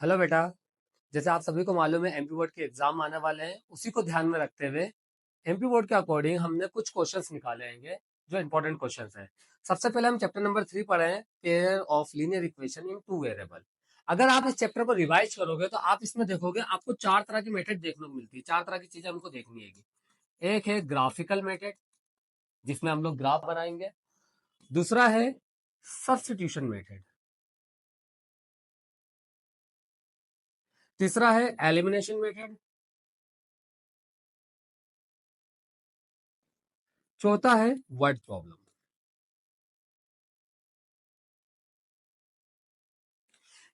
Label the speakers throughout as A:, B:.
A: Hello बेटा। जैसे आप सभी को मालूम है एमपी बोर्ड के एग्जाम आने वाले हैं, उसी को ध्यान में रखते हुए एमपी बोर्ड के अकॉर्डिंग हमने कुछ क्वेश्चंस निकाले हैं जो इंपॉर्टेंट क्वेश्चंस हैं। सबसे पहले हम चैप्टर नंबर 3 पढ़े हैं, pair of linear equation in two variable. अगर आप इस चैप्टर को रिवाइज करोगे तो आप इसमें देखोगे आपको चार तरह की मेथड देखने को मिलती है। चार तरह की चीजें हमको देखनी है। एक है ग्राफिकल मेथड, जिसमें हम लोग ग्राफ बनाएंगे। दूसरा है सब्स्टिट्यूशन मेथड। तीसरा है एलिमिनेशन मेथड। चौथा है वर्ड प्रॉब्लम।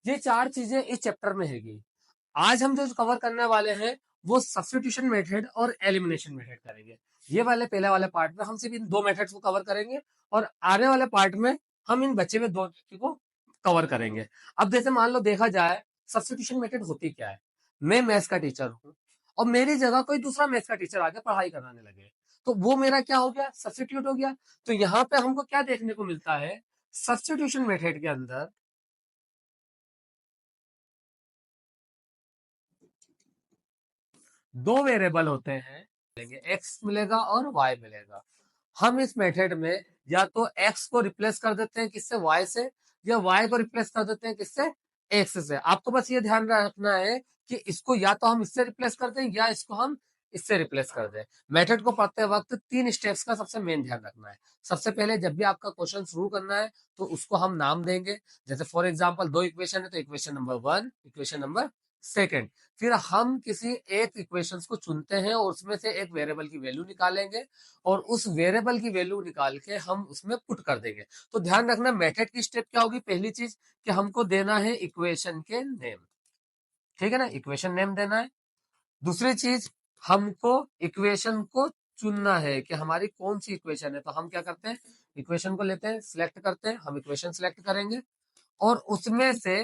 A: ये चार चीजें इस चैप्टर में हैगी। आज हम जो कवर करने वाले हैं वो सब्स्टिट्यूशन मेथड और एलिमिनेशन मेथड करेंगे। ये वाले पहले वाले पार्ट में हम सिर्फ इन दो मेथड्स को कवर करेंगे, और आने वाले पार्ट में हम इन बचे हुए दो को कवर करेंगे। अब जैसे मान लो देखा जाए, सब्स्टिट्यूशन मेथड होती क्या है। मैं मैथ्स का टीचर हूँ और मेरी जगह कोई दूसरा मैथ्स का टीचर आके पढ़ाई कराने लगे, तो वो मेरा क्या हो गया, सब्स्टिट्यूट हो गया। तो यहाँ पे हमको क्या देखने को मिलता है, सब्स्टिट्यूशन मेथड के अंदर दो वेरिएबल होते हैं, एक्स मिलेगा और वाई मिलेगा। हम इस मेथड में या तो एक्स को रिप्लेस कर देते हैं किससे, वाई से, या वाई को रिप्लेस कर देते हैं किससे, एक्स से। आपको बस ये ध्यान रखना है कि इसको या तो हम इससे रिप्लेस कर दें या इसको हम इससे रिप्लेस कर दें। मेथड को पढ़ते वक्त तीन स्टेप्स का सबसे मेन ध्यान रखना है। सबसे पहले जब भी आपका क्वेश्चन शुरू करना है तो उसको हम नाम देंगे। जैसे फॉर एग्जांपल दो इक्वेशन है तो equation number 1, equation number second. फिर हम किसी एक इक्वेशंस को चुनते हैं और उसमें से एक वेरिएबल की वैल्यू निकालेंगे, और उस वेरिएबल की वैल्यू निकाल के हम उसमें पुट कर देंगे। तो ध्यान रखना मेथड की स्टेप क्या होगी। पहली चीज कि हमको देना है इक्वेशन के नेम, ठीक है ना, इक्वेशन नेम देना है। दूसरी चीज, हमको इक्वेशन को चुनना है कि हमारी कौन सी इक्वेशन है। तो हम क्या करते हैं, इक्वेशन को लेते हैं, सिलेक्ट करते हैं, हम इक्वेशन सिलेक्ट करेंगे और उसमें से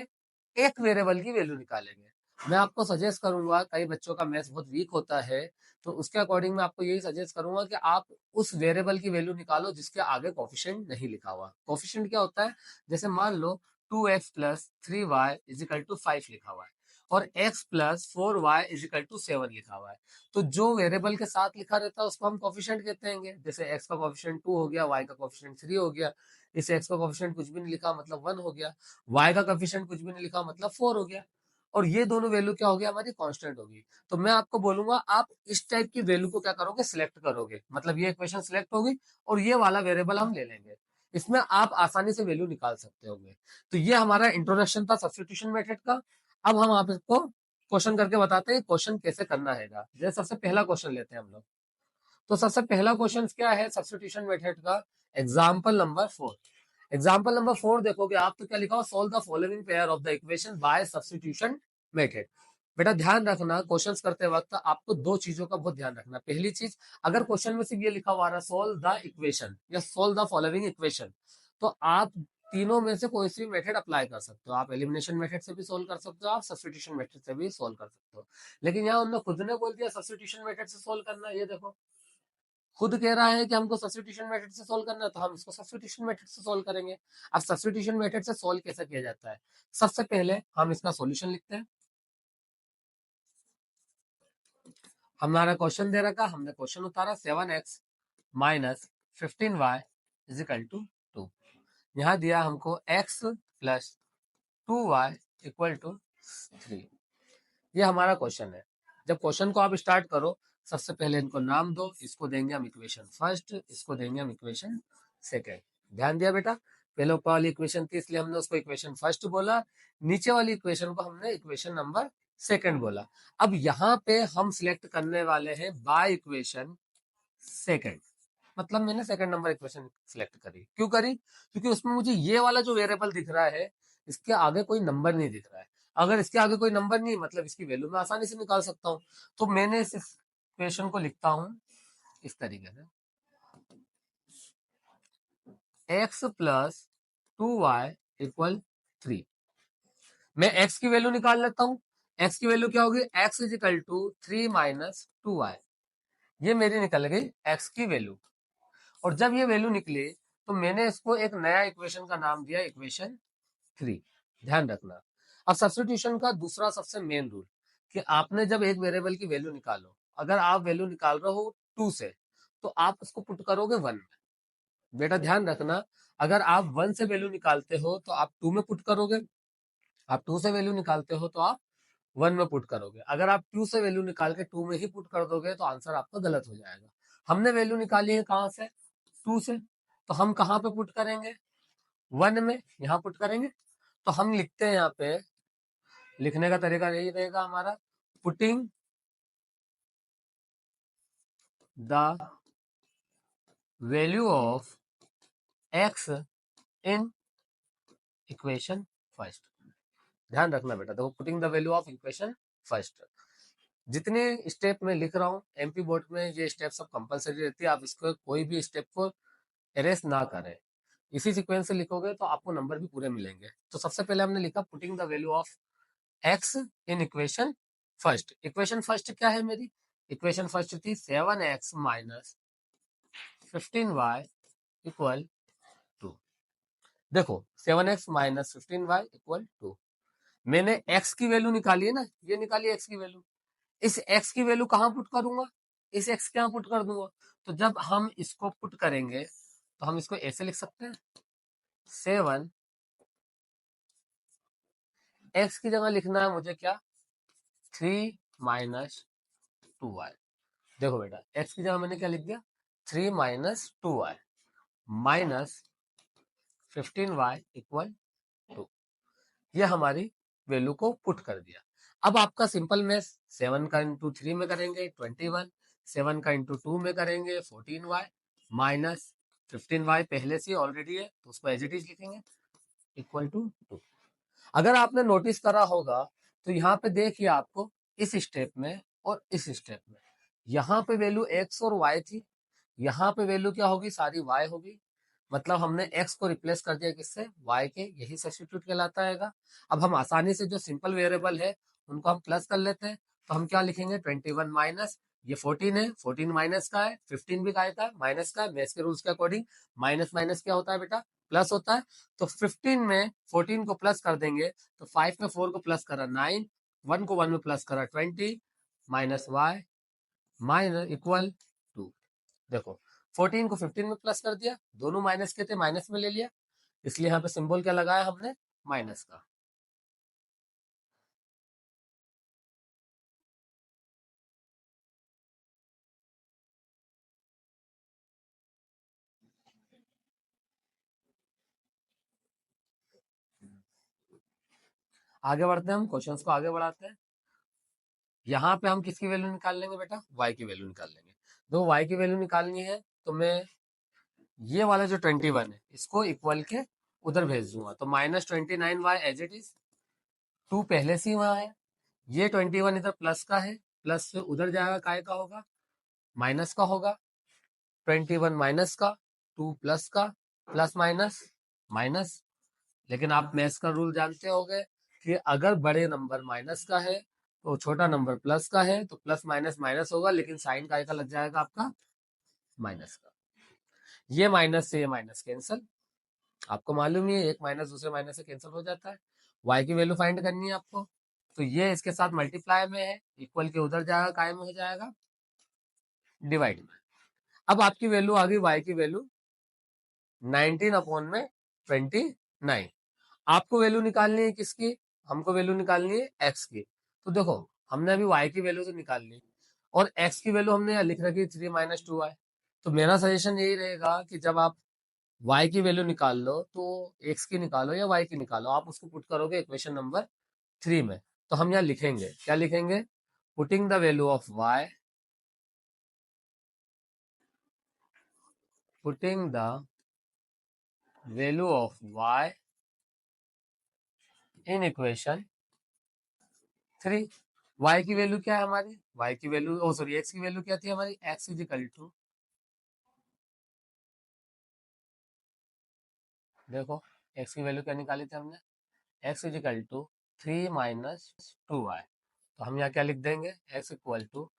A: एक वेरिएबल की वैल्यू निकालेंगे। मैं आपको सजेस्ट करूंगा, कई बच्चों का मैथ्स बहुत वीक होता है, तो उसके अकॉर्डिंग मैं आपको यही सजेस्ट करूंगा कि आप उस वेरिएबल की वैल्यू निकालो जिसके आगे कोफिशिएंट नहीं लिखा हुआ। कोफिशिएंट क्या होता है, जैसे मान लो 2x plus 3y is equal to 5 लिखा हुआ है और x plus 4y is equal to 7 लिखा हुआ है। तो जो वेरिएबल के साथ लिखा रहता है उसको हम कोफिशिएंट कहते हैं। जैसे x का कोफिशिएंट 2 हो गया, y का कोफिशिएंट 3 हो गया। इस x का कोफिशिएंट कुछ भी नहीं लिखा मतलब 1 हो गया, y का कोफिशिएंट कुछ भी नहीं लिखा मतलब 4 हो गया, और ये दोनों वैल्यू क्या होगी, हमारी कांस्टेंट होगी। तो मैं आपको बोलूंगा आप इस टाइप की वैल्यू को क्या करोगे, सिलेक्ट करोगे, मतलब ये इक्वेशन सिलेक्ट होगी और ये वाला वेरिएबल हम ले लेंगे। इसमें आप आसानी से वैल्यू निकाल सकते होंगे। तो ये हमारा इंट्रोडक्शन था सब्स्टिट्यूशन मेथड का। अब हम आपको क्वेश्चन करके बताते हैं क्वेश्चन कैसे करना है। जैसे सबसे पहला क्वेश्चन लेते हैं हम लोग। तो सबसे पहला क्वेश्चन क्या है सब्स्टिट्यूशन मेथड का, एग्जाम्पल नंबर 4। एग्जाम्पल नंबर 4 देखोगे आप तो क्या लिखा हो, solve the following pair of the equation by substitution method. बेटा ध्यान रखना, क्वेश्चंस करते वक्त आपको दो चीजों का बहुत ध्यान रखना। पहली चीज, अगर क्वेश्चन में सिर्फ ये लिखा हुआ है सोल्व द इक्वेशन या सोल्व द फॉलोइंग इक्वेशन, तो आप तीनों में से कोई सी मेथड अप्लाई कर सकते हो। आप एलिमिनेशन मेथड से भी सोल्व कर सकते हो, आप सब्स्टिट्यूशन मेथड से भी सोल्व कर सकते हो। लेकिन यहाँ उन्होंने खुद ने बोल दिया सब्स्टिट्यूशन मेथड से सोल्व करना। ये देखो, खुद कह रहा है कि हमको सब्स्टिट्यूशन मेथड से सोल्व करना है, तो हम इसको सब्स्टिट्यूशन मेथड से सोल्व करेंगे। अब सब्स्टिट्यूशन मेथड से सोल्व कैसे किया जाता है, सबसे पहले हम इसका सॉल्यूशन लिखते हैं। हमारा क्वेश्चन दे रखा, हमने क्वेश्चन उतारा 7x minus 15y is equal to 2। यहाँ दिया हमको x plus 2y equal to 3। ये हमारा क्वेश्चन है। जब क्वेश्चन को आप स्टार्ट करो, सबसे पहले इनको नाम दो। इसको देंगे हम इक्वेशन फर्स्ट, इसको देंगे हम इक्वेशन सेकेंड। ध्यान दिया बेटा, पहले ऊपर वाली इक्वेशन थी इसलिए हमने उसको इक्वेशन फर्स्ट बोला, नीचे वाली इक्वेशन को हमने इक्वेशन नंबर सेकेंड बोला। अब यहाँ पे हम सिलेक्ट करने वाले हैं बाय इक्वेशन सेकेंड, मतलब मैंने सेकंड नंबर इक्वेशन सिलेक्ट करी। क्यों करी, क्योंकि उसमें मुझे ये वाला जो वेरिएबल दिख रहा है इसके आगे कोई नंबर नहीं दिख रहा है। अगर इसके आगे कोई नंबर नहीं, मतलब इसकी वैल्यू मैं आसानी से निकाल सकता हूँ। तो मैंने इस इक्वेशन को लिखता हूँ इस तरीके से, x प्लस 2y इक्वल 3। मैं x की वैल्यू निकाल लेता हूँ। x की वैल्यू क्या होगी, x is equal to 3 minus 2y। ये मेरी निकल गई x की वैल्यू। और जब ये वैल्यू निकली तो मैंने इसको एक नया इक्वेशन का नाम दिया, इक्वेशन 3। ध्यान रखना, अब सब्स्टिट्यूशन का दूसरा सबसे मेन रूल कि आपने जब एक वेरिएबल की वैल्यू निकालो, अगर आप वैल्यू निकाल रहे हो 2 से, तो आप उसको पुट करोगे 1 में। बेटा ध्यान रखना, अगर आप 1 से वैल्यू निकालते हो तो आप 2 में पुट करोगे, आप 2 से वैल्यू निकालते हो तो आप 1 में पुट करोगे। अगर आप 2 से वैल्यू निकाल के 2 में ही पुट कर दोगे तो आंसर आपका गलत हो जाएगा। हमने वैल्यू निकाली है कहाँ से? 2 से, तो हम कहाँ पे पुट करेंगे? 1 में, यहाँ पुट करेंगे। तो हम लिखते हैं यहाँ पे, लिखने का तरीका यही रहेगा हमारा, putting the value of x in equation first. ध्यान रखना बेटा, देखो putting the value of equation first. जितने स्टेप में लिख रहा हूँ एमपी बोर्ड में ये स्टेप सब कंपलसरी रहती है, आप इसको कोई भी स्टेप को एरेस ना करें। इसी सीक्वेंस से लिखोगे तो आपको नंबर भी पूरे मिलेंगे। तो सबसे पहले हमने लिखा putting the value of x in equation first. Equation first क्या है मेरी? इक्वेशन फर्स्ट थी 7x minus 15y equal to. देखो 7x minus 15y equal to, मैंने x की वैल्यू निकाली है ना, ये निकाली x की वैल्यू। इस x की वैल्यू कहाँ पुट करूंगा? इस x के यहाँ पुट कर दूंगा। तो जब हम इसको पुट करेंगे तो हम इसको ऐसे लिख सकते हैं, 7 x की जगह लिखना है मुझे क्या? 3 माइनस 2y। देखो बेटा x की जगह मैंने क्या लिख दिया? 3 minus 2y minus 15y equal to. ये हमारी वैल्यू को पुट कर दिया। अब आपका सिंपल मैथ, 7 का इंटू 3 में करेंगे 21, 7 का इंटू 2 में करेंगे 14y माइनस 15y पहले से ऑलरेडी है तो उसको एज इट इज लिखेंगे इक्वल टू 2। अगर आपने नोटिस करा होगा तो यहाँ पे देखिए आपको इस स्टेप में और इस स्टेप में, यहाँ पे वैल्यू x और y थी, यहाँ पे वैल्यू क्या होगी? सारी y होगी। मतलब हमने x को रिप्लेस कर दिया किससे? y के, यही सब्स्टिट्यूट कहलाता है। अब हम आसानी से जो सिंपल वेरिएबल है उनको हम प्लस कर लेते हैं। तो हम क्या लिखेंगे? 21 माइनस, ये 14 है, 14 माइनस का है, 15 भी काय का है? माइनस का है। मैथ्स के रूल्स के अकॉर्डिंग माइनस माइनस क्या होता है बेटा? प्लस होता है। तो 15 में 14 को प्लस कर देंगे तो 5 में 4 को प्लस करा 9, 1 को 1 में प्लस करा 20 minus Y minus equal to. देखो 14 को 15 में प्लस कर दिया, दोनों माइनस के थे माइनस में ले लिया, इसलिए यहाँ पे सिंबल क्या लगाया हमने? माइनस का। आगे बढ़ते हैं, हम क्वेश्चंस को आगे बढ़ाते हैं। यहाँ पे हम किसकी वैल्यू निकाल लेंगे बेटा? y की वैल्यू निकाल लेंगे। दो y की वैल्यू निकालनी है तो मैं ये वाला जो 21 है इसको इक्वल के उधर भेज दूंगा, तो minus 29y as it is, 2 पहले से ही वहां है, ये 21 इधर प्लस का है, प्लस से उधर जाएगा, काय का होगा? माइनस का होगा। 21 माइनस का, 2 प्लस का, प्लस माइनस माइनस। लेकिन आप मैथ्स का रूल जानते होंगे कि अगर बड़े नंबर माइनस का है तो छोटा नंबर प्लस का है, तो प्लस माइनस माइनस होगा, लेकिन साइन काय का लग जाएगा? आपका माइनस का। ये माइनस से ये माइनस कैंसिल, आपको मालूम ही है एक माइनस दूसरे माइनस से कैंसिल हो जाता है। y की वैल्यू फाइंड करनी है आपको, तो ये इसके साथ मल्टीप्लाई में है, इक्वल के उधर जाएगा, काय में हो जाएगा? डिवाइड में। अब आपकी वैल्यू आ गई y की वैल्यू 19 अपॉन में 29। आपको वैल्यू निकालनी है किसकी? हमको वैल्यू निकालनी है x की। तो देखो हमने अभी y की वैल्यू तो निकाल ली और x की वैल्यू हमने लिख रखी 3 माइनस 2y। तो मेरा सजेशन यही रहेगा कि जब आप y की वैल्यू निकाल लो तो x की निकालो या y की निकालो, आप उसको पुट करोगे इक्वेशन नंबर 3 में। तो हम यहाँ लिखेंगे, क्या लिखेंगे? Putting the value of y, putting the value of y in equation 3। y की वैल्यू क्या है हमारी? y की वैल्यू, ओ सॉरी, x की वैल्यू क्या थी हमारी? x इज इक्वल टू, देखो x की वैल्यू क्या निकाली थी हमने? x is equal to 3 minus 2y। तो हम यहाँ क्या लिख देंगे? x equal to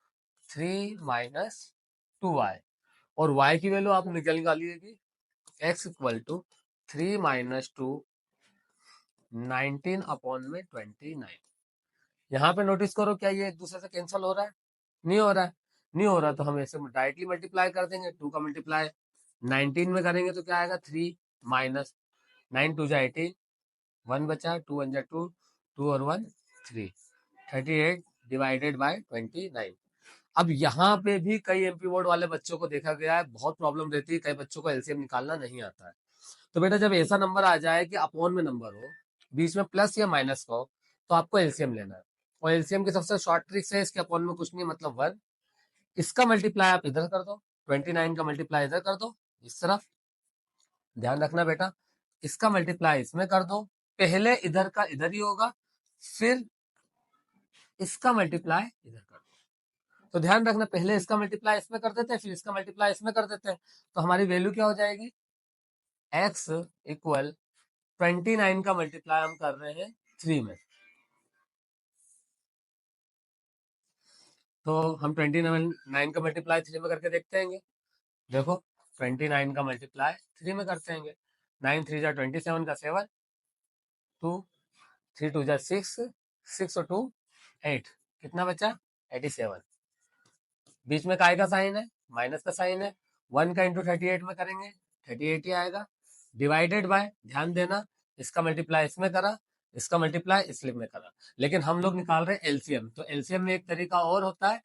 A: 3 minus 2y। और y की वैल्यू आप निकालिएगी, x equal to 3 minus 2 19 upon में 29। यहाँ पे नोटिस करो, क्या ये एक दूसरे से कैंसिल हो रहा है? नहीं हो रहा है। नहीं हो रहा तो हम ऐसे डायरेक्टली मल्टीप्लाई कर देंगे। 2 का मल्टीप्लाई 19 में करेंगे तो क्या आएगा? 3 माइनस 9 2 जा 18, 1 बचा, 2 1 जा 2, 2 और 1 3, 38 डिवाइडेड बाय 29। अब यहाँ पे भी कई एमपी बोर्ड वाले बच्चों को देखा गया है, बहुत प्रॉब्लम रहती है, कई बच्चों को एलसीएम निकालना नहीं आता है। तो बेटा जब ऐसा नंबर आ जाए कि अपॉन में नंबर हो, बीच में प्लस या माइनस का हो, तो आपको एलसीएम लेना है। और एलसीएम की सबसे शॉर्ट ट्रिक है, इसके अपॉन में कुछ नहीं मतलब 1, इसका मल्टीप्लाई आप इधर कर दो, 29 का मल्टीप्लाई इधर कर दो, इस तरफ। ध्यान रखना बेटा, इसका मल्टीप्लाई इसमें कर दो, पहले इधर का इधर ही होगा, फिर इसका मल्टीप्लाई इधर कर दो। तो ध्यान रखना, पहले इसका मल्टीप्लाई इसमें कर देते हैं, फिर इसका मल्टीप्लाई इसमें कर देते हैं। तो हमारी वैल्यू क्या हो जाएगी? x इक्वल 29 का मल्टीप्लाई हम कर रहे हैं 3 में। तो हम 29 का मल्टीप्लाई 3 में करके देखते हैं। देखो 29 का मल्टीप्लाई 3 में करते हैं। 9 3 जा 27 का 7, 2 3 2 जा 6, 6 और 2 8, कितना बचा? 87। बीच में काय का साइन है? माइनस का साइन है। 1 का इंटू 38 में करेंगे 38 ही आएगा, डिवाइडेड बाय, ध्यान देना, इसका मल्टीप्लाई इसमें करा, इसका मल्टीप्लाई इसलिए में करा। लेकिन हम लोग निकाल रहे हैं एलसीएम, तो एलसीएम में एक तरीका और होता है,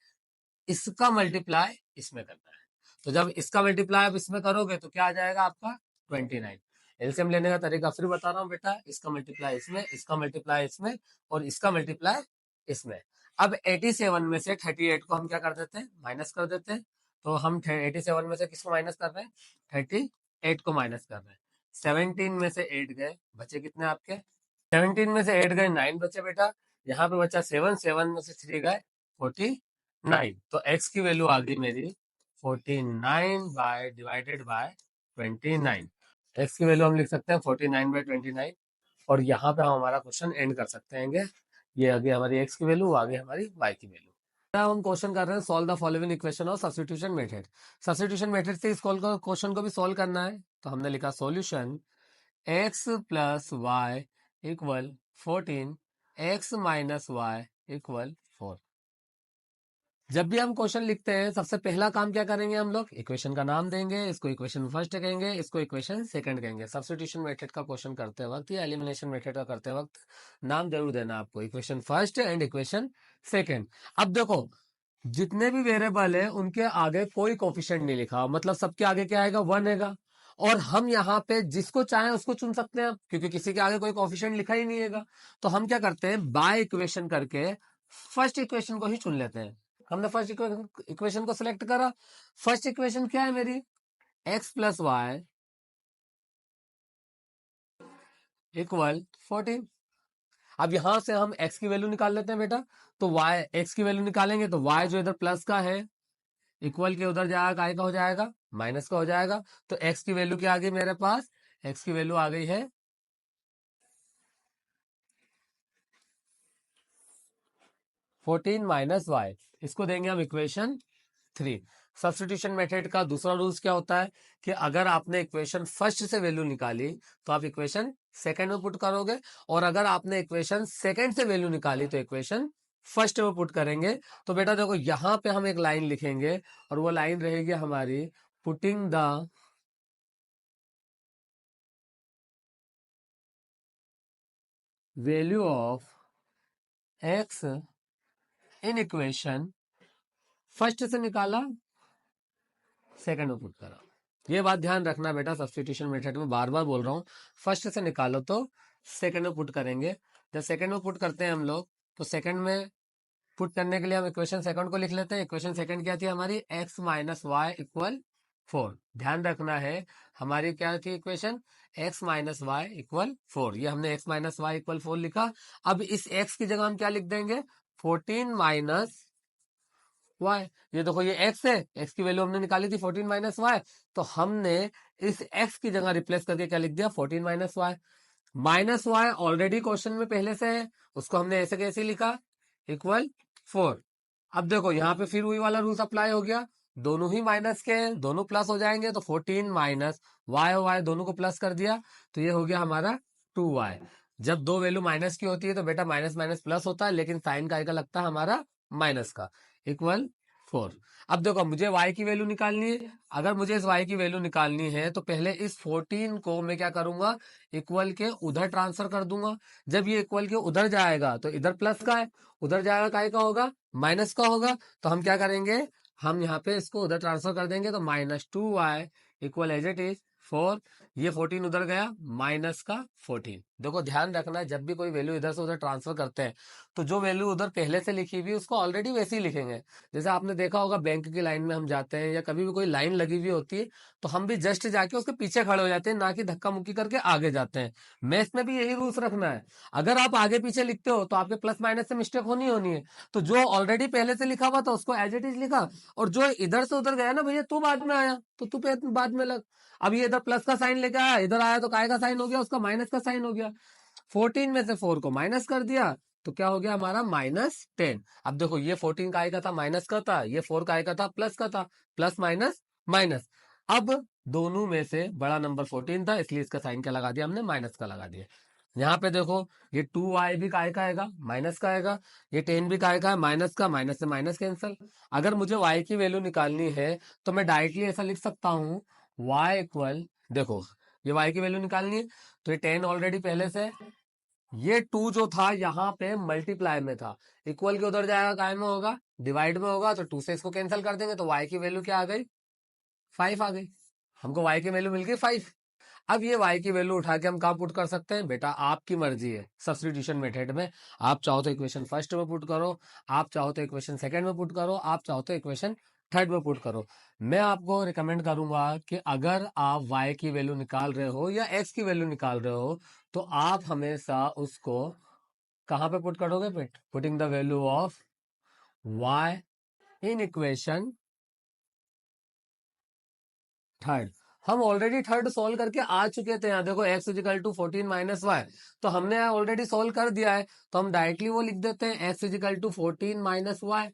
A: इसका मल्टीप्लाई इसमें करना है। तो जब इसका मल्टीप्लाई आप इसमें करोगे तो क्या आ जाएगा आपका? 29। एलसीएम लेने का तरीका फिर बता रहा हूँ बेटा, इसका मल्टीप्लाई इसमें, इसका मल्टीप्लाई इसमें और इसका मल्टीप्लाई इसमें। अब 87 में से 38 को हम क्या कर देते हैं? माइनस कर देते हैं। तो हम 87 में से किसको माइनस कर रहे हैं? 38 को माइनस कर रहे हैं। 17 में से 8 गए, बचे कितने आपके? 17 में से 8 गए 9 बचे बेटा। यहाँ पे बचा 7, 7 में से 3 गए 49। तो x की वैल्यू आ गई मेरी 49 बाय डिवाइडेड बाय 29। x की वैल्यू हम लिख सकते हैं 49 बाय 29, और यहाँ पे हम हमारा क्वेश्चन एंड कर सकते हैं। ये आगे हमारी x की वैल्यू, आगे हमारी y की वैल्यू। अब हम क्वेश्चन कर रहे हैं, solve the following equation of substitution method. Substitution method से इस क्वेश्चन को भी सॉल्व करना है। तो हमने लिखा solution x plus Y equal 14, x minus Y equal 4। जब भी हम क्वेश्चन लिखते हैं, सबसे पहला काम क्या करेंगे हम लोग? इक्वेशन का नाम देंगे, इसको इक्वेशन फर्स्ट कहेंगे, इसको इक्वेशन सेकंड कहेंगे। सब्स्टिट्यूशन मेथड का क्वेश्चन करते वक्त या एलिमिनेशन मेथड का करते वक्त नाम जरूर देना आपको, equation first and equation second. अब देखो, जितने भी वेरिएबल है उनके आगे कोई कोफिशिएंट नहीं लिखा, मतलब सबके आगे क्या आएगा? 1 आएगा। और हम यहाँ पे जिसको चाहें उसको चुन सकते हैं, क्योंकि किसी के आगे कोई कोफिशिएंट लिखा ही नहीं है। तो हम क्या करते हैं? बाय इक्वेशन करके फर्स्ट इक्वेशन को ही चुन लेते हैं। हमने फर्स्ट इक्वेशन को सिलेक्ट करा। फर्स्ट इक्वेशन क्या है मेरी? x plus Y equal 14। अब यहां से हम x की वैल्यू निकाल लेते हैं बेटा। तो y, x की वैल्यू निकालेंगे तो y जो इधर प्लस का है, इक्वल के उधर जाएगा, काय का हो जाएगा? माइनस का हो जाएगा। तो x की वैल्यू क्या आ गई मेरे पास? x की वैल्यू आ गई है 14 माइनस वाई। इसको देंगे हम इक्वेशन 3। सब्स्टिट्यूशन मेथड का दूसरा रूल्स क्या होता है कि अगर आपने इक्वेशन फर्स्ट से वैल्यू निकाली तो आप इक्वेशन सेकंड में पुट करोगे, और अगर आपने इक्वेशन सेकंड से वैल्यू निकाली तो इक्वेशन फर्स्ट में पुट करेंगे। तो बेटा देखो, यहां पे हम एक लाइन लिखेंगे और वो लाइन रहेगी हमारी putting the value of x in equation, first से निकाला सेकंड में पुट करा। ये बात ध्यान रखना बेटा, सब्स्टिट्यूशन मेथड में बार बार बोल रहा हूँ, फर्स्ट से निकालो तो सेकंड में पुट करेंगे। जब सेकंड में पुट करते हैं हम लोग, तो सेकंड में पुट करने के लिए हम इक्वेशन सेकंड को लिख लेते हैं। इक्वेशन सेकंड क्या थी हमारी? x minus Y equal 4। ध्यान रखना है, हमारी क्या थी equation? x minus Y equal 4। ये हमने x माइनस वाई इक्वल 4 लिखा। अब इस x की जगह हम क्या लिख देंगे? 14 माइनस वाई। ये देखो, ये x है, x की वैल्यू हमने निकाली थी 14 माइनस वाई। तो हमने इस x की जगह रिप्लेस करके क्या लिख दिया? 14 minus Y. Minus Y already question में पहले से है, उसको हमने ऐसे कैसे लिखा? इक्वल 4। अब देखो, यहाँ पे फिर वही वाला रूल्स अप्लाई हो गया, दोनों ही माइनस के हैं, दोनों प्लस हो जाएंगे। तो 14 माइनस वाई और वाई दोनों को प्लस कर दिया, तो ये हो गया हमारा 2y। जब दो वैल्यू माइनस की होती है तो बेटा माइनस माइनस प्लस होता है, लेकिन साइन का लगता है हमारा माइनस का, इक्वल 4। अब देखो मुझे y की वैल्यू निकालनी है। अगर मुझे इस y की वैल्यू निकालनी है तो पहले इस 14 को मैं क्या करूंगा, इक्वल के उधर ट्रांसफर कर दूंगा। जब ये इक्वल के उधर जाएगा तो इधर प्लस का है, उधर जाएगा काय का होगा, माइनस का होगा। तो हम क्या करेंगे, हम यहाँ पे इसको उधर ट्रांसफर कर देंगे, तो -2y equal as it is 4। ये 14 उधर गया, माइनस का 14। देखो ध्यान रखना है, जब भी कोई वैल्यू इधर से उधर ट्रांसफर करते हैं तो जो वैल्यू उधर पहले से लिखी हुई उसको ऑलरेडी वैसे ही लिखेंगे। जैसे आपने देखा होगा बैंक की लाइन में हम जाते हैं या कभी भी कोई लाइन लगी हुई होती है तो हम भी जस्ट जाके उसके पीछे खड़े हो जाते हैं, ना कि धक्का मुक्की करके आगे जाते हैं। मैथ्स में भी यही रूल्स रखना है। अगर आप आगे पीछे लिखते हो तो आपके प्लस माइनस से मिस्टेक होनी है। तो जो ऑलरेडी पहले से लिखा हुआ था उसको एज इट इज लिखा, और जो इधर से उधर गया ना भैया तू बाद में आया तो तू बाद में लग। अब ये इधर प्लस का साइन लेके आया, इधर आया तो काय का साइन हो गया, उसका माइनस का साइन हो गया। 14 में से 4 को माइनस कर दिया तो क्या हो गया हमारा -10। अब देखो ये 14 काय का था, माइनस का था, ये 4 काय का था, प्लस का था, प्लस माइनस माइनस। अब दोनों में से बड़ा नंबर 14 था, इसलिए इसका साइन क्या लगा दिया हमने, माइनस का लगा दिया। यहाँ पे देखो ये 2y भी काय का आएगा, माइनस का आएगा, ये 10 भी काय का है, माइनस का, माइनस से माइनस कैंसिल। अगर मुझे y की वैल्यू निकालनी है तो मैं डायरेक्टली ऐसा लिख सकता हूँ, y इक्वल, देखो ये y की वैल्यू निकालनी है तो ये 10 ऑलरेडी पहले से, ये 2 जो था यहाँ पे मल्टीप्लाई में था, इक्वल के उधर जाएगा काय में होगा, डिवाइड में होगा, तो 2 से इसको कैंसिल कर देंगे तो y की वैल्यू क्या आ गई, 5 आ गई। हमको y की वैल्यू मिल गई 5। अब ये y की वैल्यू उठा के हम कहाँ पुट कर सकते हैं बेटा, आपकी मर्जी है सब्स्टिट्यूशन मेथड में। आप चाहो तो इक्वेशन फर्स्ट में पुट करो, आप चाहो तो इक्वेशन सेकंड में पुट करो, आप चाहो तो इक्वेशन थर्ड में पुट करो। मैं आपको रिकमेंड करूंगा कि अगर आप y की वैल्यू निकाल रहे हो या x की वैल्यू निकाल रहे हो तो आप हमेशा उसको कहां पे पुट करोगे, putting the value of y in equation third. हम ऑलरेडी थर्ड सॉल्व करके आ चुके थे, यहाँ देखो x is equal to 14 minus Y, तो हमने ऑलरेडी सॉल्व कर दिया है, तो हम डायरेक्टली वो लिख देते हैं x is equal to 14 minus Y.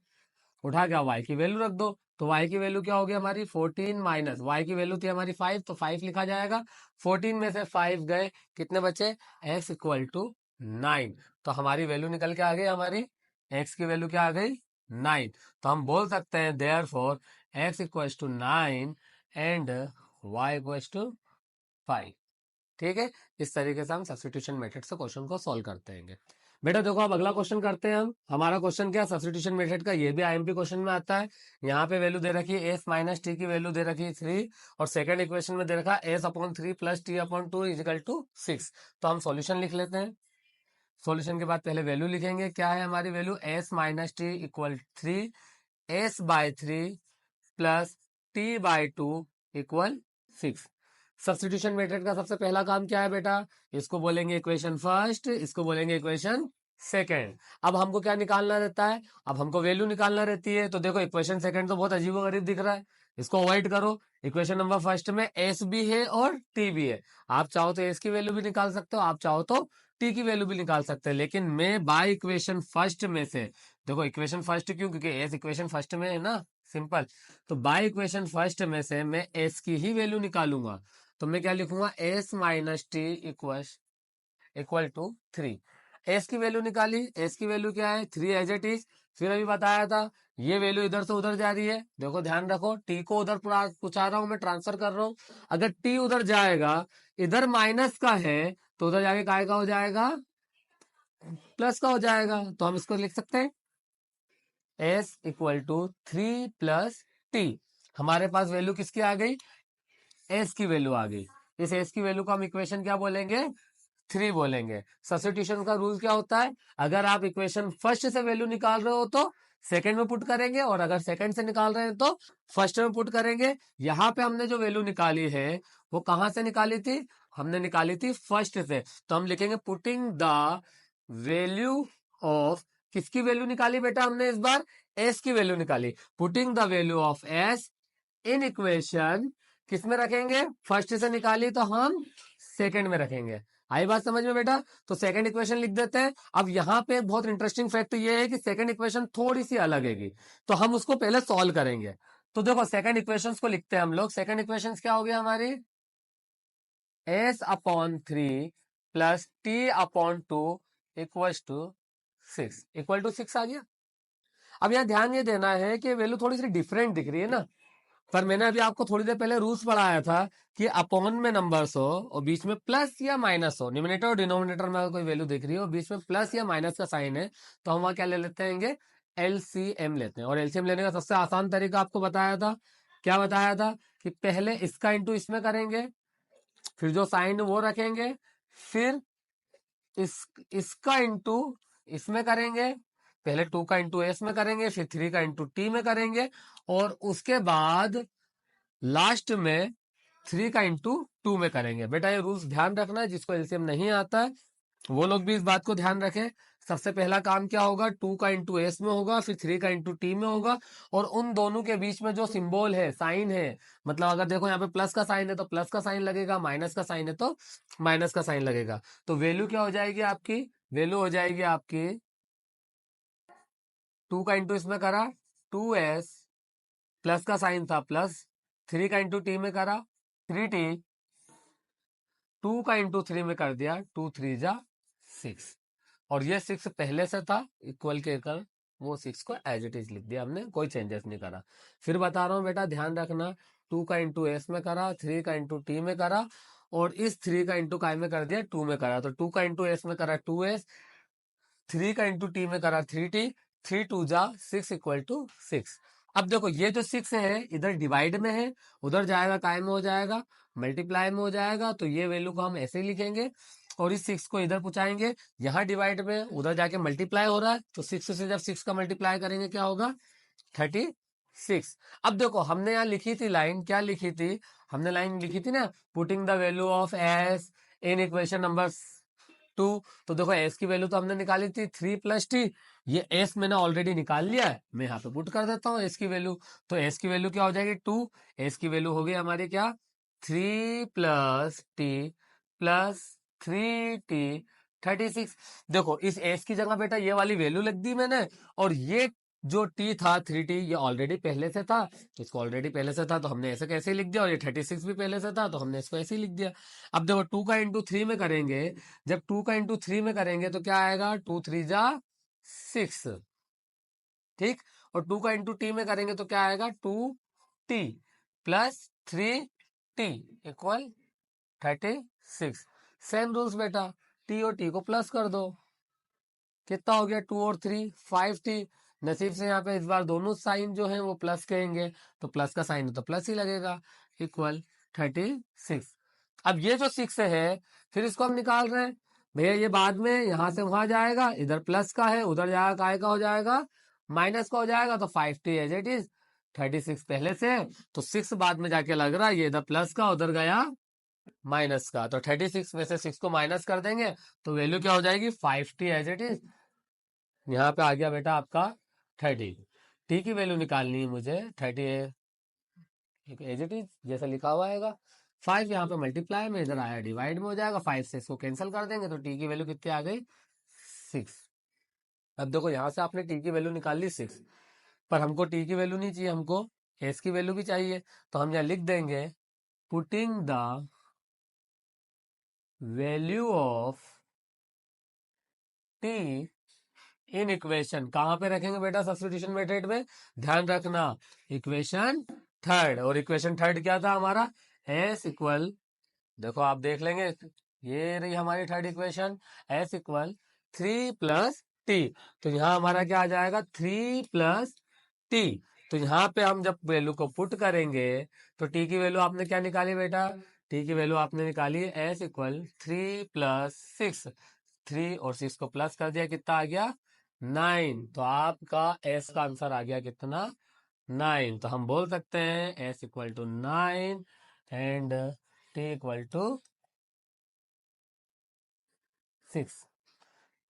A: उठा के y की वैल्यू रख दो, तो y की वैल्यू क्या होगी हमारी 14 माइनस y की वैल्यू थी हमारी 5, तो 5 लिखा जाएगा। 14 में से 5 गए, कितने बचे, x इक्वल टू 9। तो हमारी वैल्यू निकल के आ गई, हमारी x की वैल्यू क्या आ गई, 9। तो हम बोल सकते हैं therefore x equal to 9 and y equal to 5। ठीक है, इस तरीके से हम सब्स्टिट्यूशन मेथड से क्वेश्चन को सॉल्व करते हैं। बेटा देखो अब अगला क्वेश्चन करते हैं हम। हमारा क्वेश्चन क्या, सब्स्टिट्यूशन मेथड का, ये भी आईएमपी क्वेश्चन में आता है। यहाँ पे वैल्यू दे रखी है s माइनस टी की वैल्यू दे रखी है 3, और सेकंड इक्वेशन में दे रखा है s upon 3 plus T upon 2 is equal to 6। तो हम सॉल्यूशन लिख लेते हैं। सॉल्यूशन के बाद पहले वैल्यू लिखेंगे, क्या है हमारी value, s minus T equal 3, s by 3 plus T by 2 equal 6। Substitution method का सबसे पहला काम क्या है बेटा, इसको बोलेंगे इक्वेशन फर्स्ट, इसको बोलेंगे इक्वेशन सेकंड। अब हमको क्या निकालना रहता है, अब हमको वैल्यू निकालना रहती है। तो देखो इक्वेशन सेकंड तो बहुत अजीबोगरीब दिख रहा है, इसको अवॉइड करो। इक्वेशन नंबर फर्स्ट में एस भी है और टी भी है। आप चाहो तो एस की वैल्यू भी निकाल सकते हो, आप चाहो तो टी की वैल्यू भी निकाल सकते हैं, लेकिन मैं बाय इक्वेशन फर्स्ट में से, देखो इक्वेशन फर्स्ट क्यों, क्योंकि एस इक्वेशन फर्स्ट में है ना, सिंपल। तो बाय इक्वेशन फर्स्ट में से मैं एस की ही वैल्यू निकालूंगा। तो मैं क्या लिखूंगा, S minus T equal to 3। S की वैल्यू निकाली, एस की वैल्यू क्या है 3 एज इट इज। फिर अभी बताया था ये वैल्यू इधर से उधर जा रही है, देखो ध्यान रखो, टी को उधर पहुंचा रहा हूं मैं, ट्रांसफर कर रहा हूं। अगर टी उधर जाएगा, इधर माइनस का है तो उधर जाके काय का हो जाएगा, प्लस का हो जाएगा। तो हम इसको लिख सकते हैं S equal to 3 plus T. हमारे पास वैल्यू किसकी आ गई, एस की वैल्यू आ गई। इस एस की वैल्यू को हम इक्वेशन क्या बोलेंगे, 3 बोलेंगे। सब्स्टिट्यूशन का रूल क्या होता है, अगर आप इक्वेशन फर्स्ट से वैल्यू निकाल रहे हो तो सेकंड में पुट करेंगे, और अगर सेकंड से निकाल रहे हैं तो फर्स्ट में पुट करेंगे। यहाँ पे हमने जो वैल्यू निकाली है वो कहां से निकाली थी, हमने निकाली थी फर्स्ट से। तो हम लिखेंगे पुटिंग द वैल्यू ऑफ, किसकी वैल्यू निकाली बेटा हमने इस बार, एस की वैल्यू निकाली। Putting the value of S in equation, किसमें रखेंगे, फर्स्ट से निकाली तो हम सेकंड में रखेंगे। आई बात समझ में बेटा, तो सेकंड इक्वेशन लिख देते हैं। अब यहाँ पे एक बहुत इंटरेस्टिंग फैक्ट ये है कि सेकंड इक्वेशन थोड़ी सी अलग है, तो हम उसको पहले सॉल्व करेंगे। तो देखो सेकंड इक्वेशंस को लिखते हैं हम लोग। सेकंड इक्वेशंस क्या हो गया हमारी, s upon 3 plus T upon 2 equal to 6 आ गया। अब यहाँ ध्यान ये देना है कि वैल्यू थोड़ी सी डिफरेंट दिख रही है ना, पर मैंने अभी आपको थोड़ी देर पहले रूल्स पढ़ाया था कि अपॉन में नंबर्स हो और बीच में प्लस या माइनस हो, न्यूमरेटर और डिनोमिनेटर में अगर कोई वैल्यू दिख रही हो बीच में प्लस या माइनस का साइन है, तो हम वहां क्या ले लेते हैं, एलसीएम लेते हैं। और एलसीएम लेने का सबसे आसान तरीका आपको बताया था, क्या बताया था कि पहले इसका इंटू इसमें करेंगे, फिर जो साइन वो रखेंगे, फिर इसका इंटू इसमें करेंगे, पहले 2 का इंटू एस में करेंगे, फिर 3 का इंटू टी में करेंगे, और उसके बाद लास्ट में 3 का इंटू 2 में करेंगे। बेटा ये रूल्स ध्यान रखना है, जिसको एलसीएम नहीं आता है वो लोग भी इस बात को ध्यान रखें। सबसे पहला काम क्या होगा, 2 का इंटू एस में होगा, फिर 3 का इंटू टी में होगा, और उन दोनों के बीच में जो सिंबल है, साइन है, मतलब अगर देखो यहाँ पे प्लस का साइन है तो प्लस का साइन लगेगा, माइनस का साइन है तो माइनस का साइन लगेगा। तो वैल्यू क्या हो जाएगी आपकी, वैल्यू हो जाएगी आपकी 2 का इंटू इसमें करा 2s, प्लस का साइन था प्लस, 3 का इंटू टी में करा 3t, 2 का इंटू 3 में कर दिया 2 3 जा 6, और ये 6 पहले से था इक्वल के कर, वो 6 को एज इट इज लिख दिया हमने, कोई चेंजेस नहीं करा। फिर बता रहा हूँ बेटा ध्यान रखना, 2 का इंटू एस में करा, 3 का इंटू टी में करा, और इस 3 का इंटू काय में कर दिया 2 में करा, तो 2 का इंटू एस में करा 2s, 3 का इंटू टी में करा 3t, 3 2 जा 6 इक्वल टू 6। अब देखो ये जो 6 है इधर डिवाइड में है, उधर जाएगा काय में हो जाएगा, मल्टीप्लाई में हो जाएगा, तो ये वैल्यू को हम ऐसे ही लिखेंगे, और इस 6 को इधर पहुंचाएंगे, यहाँ डिवाइड में उधर जाके मल्टीप्लाई हो रहा है, तो 6 से जब 6 का मल्टीप्लाई करेंगे क्या होगा 36। अब देखो हमने यहाँ लिखी थी लाइन, क्या लिखी थी, हमने लाइन लिखी थी ना, putting the value of S in equation number 2। तो देखो एस की वैल्यू तो हमने निकाली थी 3 प्लस टी, ये एस मैंने ऑलरेडी निकाल लिया है, मैं यहाँ पे पुट कर देता हूँ एस की वैल्यू। तो एस की वैल्यू क्या हो जाएगी 2, एस की वैल्यू हो गई हमारी क्या 3 प्लस टी प्लस 3t 36। देखो इस एस की जगह बेटा ये वाली वैल्यू लिख दी मैंने, और ये जो टी था 3t ये ऑलरेडी पहले से था, इसको ऑलरेडी पहले से था तो हमने ऐसे कैसे लिख दिया, और ये 36 भी पहले से था तो हमने इसको ऐसे ही लिख दिया। अब देखो 2 का इंटू 3 में करेंगे, जब 2 का इंटू 3 में करेंगे तो क्या आएगा 2 3 जा 6, ठीक, और 2 का इंटू टी में करेंगे तो क्या आएगा 2t plus 3t equal 36। Same rules बेटा, टी और टी को प्लस कर दो, कितना हो गया 2 और 3 5t। नसीब से यहाँ पे इस बार दोनों साइन जो हैं वो प्लस कहेंगे, तो प्लस का साइन है तो प्लस ही लगेगा, इक्वल 36। अब ये जो 6 है फिर इसको हम निकाल रहे हैं, भैया ये बाद में यहां से वहां जाएगा, इधर प्लस का है उधर जाएगा काय का हो जाएगा माइनस का हो जाएगा, तो 5t एज इट इज, 36 पहले से है तो 6 बाद में जाके लग रहा है, ये इधर प्लस का उधर गया माइनस का, तो 36 में से 6 को माइनस कर देंगे तो वैल्यू क्या हो जाएगी 5t एज इट इज। यहाँ पे आ गया बेटा आपका 30, टी की वैल्यू निकालनी है मुझे 30 एज इट इज जैसा लिखा हुआ आएगा, 5 यहाँ पे मल्टीप्लाई में, इधर आया डिवाइड में हो जाएगा, 5 से इसको कैंसिल कर देंगे तो टी की वैल्यू कितनी आ गई 6। अब देखो यहाँ से आपने टी की वैल्यू निकाल ली 6, पर हमको टी की वैल्यू नहीं चाहिए, हमको एस की वैल्यू भी चाहिए, तो हम यहाँ लिख देंगे putting the value of T in equation, कहां पे रखेंगे बेटा सब्स्टिट्यूशन मेथड में, ध्यान रखना इक्वेशन थर्ड, और इक्वेशन थर्ड क्या था हमारा एस इक्वल, देखो आप देख लेंगे, ये रही हमारी third equation, S equal 3 plus T, तो यहाँ हमारा क्या आ जाएगा 3 प्लस टी। तो यहाँ पे हम जब वैल्यू को पुट करेंगे तो टी की वैल्यू आपने क्या निकाली बेटा, टी की वैल्यू आपने निकाली एस इक्वल 3 प्लस 6, 3 और 6 को प्लस कर दिया, कितना आ गया 9, तो आपका एस का आंसर आ गया कितना 9। तो हम बोल सकते हैं S equal to 9 and T equal to 6।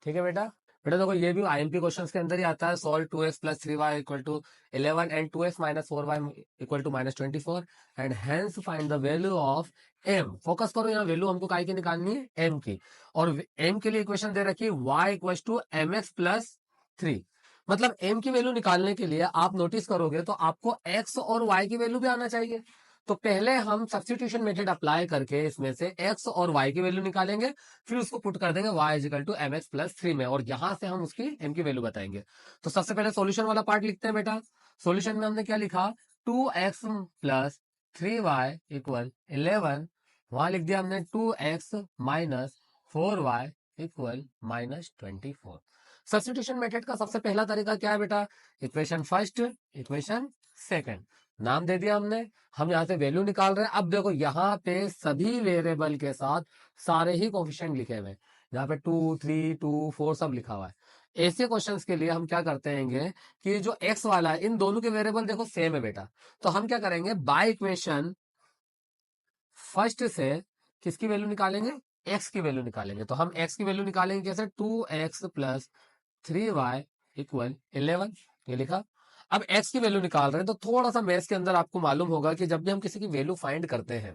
A: ठीक है बेटा, बेटा देखो ये भी आईएमपी क्वेश्चंस के अंदर ही आता है, solve 2x plus 3y equal to 11 and 2x minus 4y equal to minus 24 and hence find the value of m। Focus करो यहाँ, वैल्यू हमको काय की निकालनी है m की, और m के लिए इक्वेशन दे रखी है y equal to M X plus 3। मतलब m की वैल्यू निकालने के लिए आप नोटिस करोगे तो आपको x और y की वैल्यू भी आना चाहिए, तो पहले हम सब्स्टिट्यूशन मेथड अप्लाई करके इसमें से x और y की वैल्यू निकालेंगे, फिर उसको पुट कर देंगे y is equal to M X plus 3 में, और यहां से हम उसकी m की वैल्यू बताएंगे। तो सबसे पहले सॉल्यूशन वाला पार्ट लिखते हैं बेटा। सॉल्यूशन में हमने क्या लिखा, 2x प्लस 3y इक्वल 11, वहां लिख दिया हमने 2x minus 4y equal minus 24। Substitution method का सबसे पहला तरीका क्या है बेटा, इक्वेशन फर्स्ट, इक्वेशन सेकंड, नाम दे दिया हमने। हम यहाँ से वैल्यू निकाल रहे हैं। अब देखो यहाँ पे सभी वेरिएबल के साथ सारे ही कोफिशिएंट लिखे हुए हैं, यहाँ पे 2 3 2 4 सब लिखा हुआ है। ऐसे क्वेश्चंस के लिए हम क्या करते हैं कि जो एक्स वाला है, इन दोनों के वेरिएबल देखो सेम है बेटा, तो हम क्या करेंगे, बाय इक्वेशन फर्स्ट से किसकी वैल्यू निकालेंगे, एक्स की वैल्यू निकालेंगे। तो हम एक्स की वैल्यू निकालेंगे कैसे, 2x प्लस 3y इक्वल 11, ये लिखा। अब x की वैल्यू निकाल रहे हैं, तो थोड़ा सा मैथ्स के अंदर आपको मालूम होगा कि जब भी हम किसी की वैल्यू फाइंड करते हैं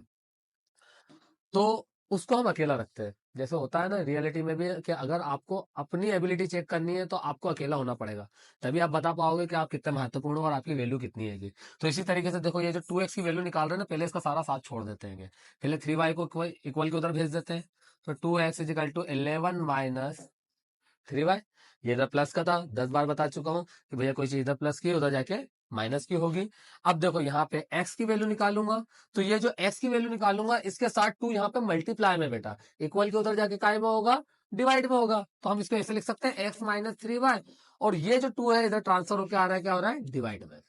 A: तो उसको हम अकेला रखते हैं। जैसे होता है ना रियलिटी में भी, कि अगर आपको अपनी एबिलिटी चेक करनी है तो आपको अकेला होना पड़ेगा, तभी आप बता पाओगे कि आप कितने महत्वपूर्ण हो और आपकी वैल्यू कितनी है। तो इसी तरीके से देखो, ये जो 2x की वैल्यू निकाल रहे हैं ना, पहले इसका सारा साथ छोड़ देते हैं, पहले 3y को इक्वल के उधर भेज देते हैं। तो 2x is equal to 11 minus 3y, ये इधर प्लस का था, 10 बार बता चुका हूं कि भैया कोई चीज इधर प्लस की उधर जाके माइनस की होगी। अब देखो यहाँ पे x की वैल्यू निकालूंगा, तो ये जो x की वैल्यू निकालूंगा इसके साथ 2 यहाँ पे मल्टीप्लाई में बेटा, इक्वल के उधर जाके काय में होगा, डिवाइड में होगा। तो हम इसको ऐसे लिख सकते हैं x माइनस 3y, और ये जो 2 है इधर ट्रांसफर होकर आ रहा है, क्या हो रहा है, डिवाइड में।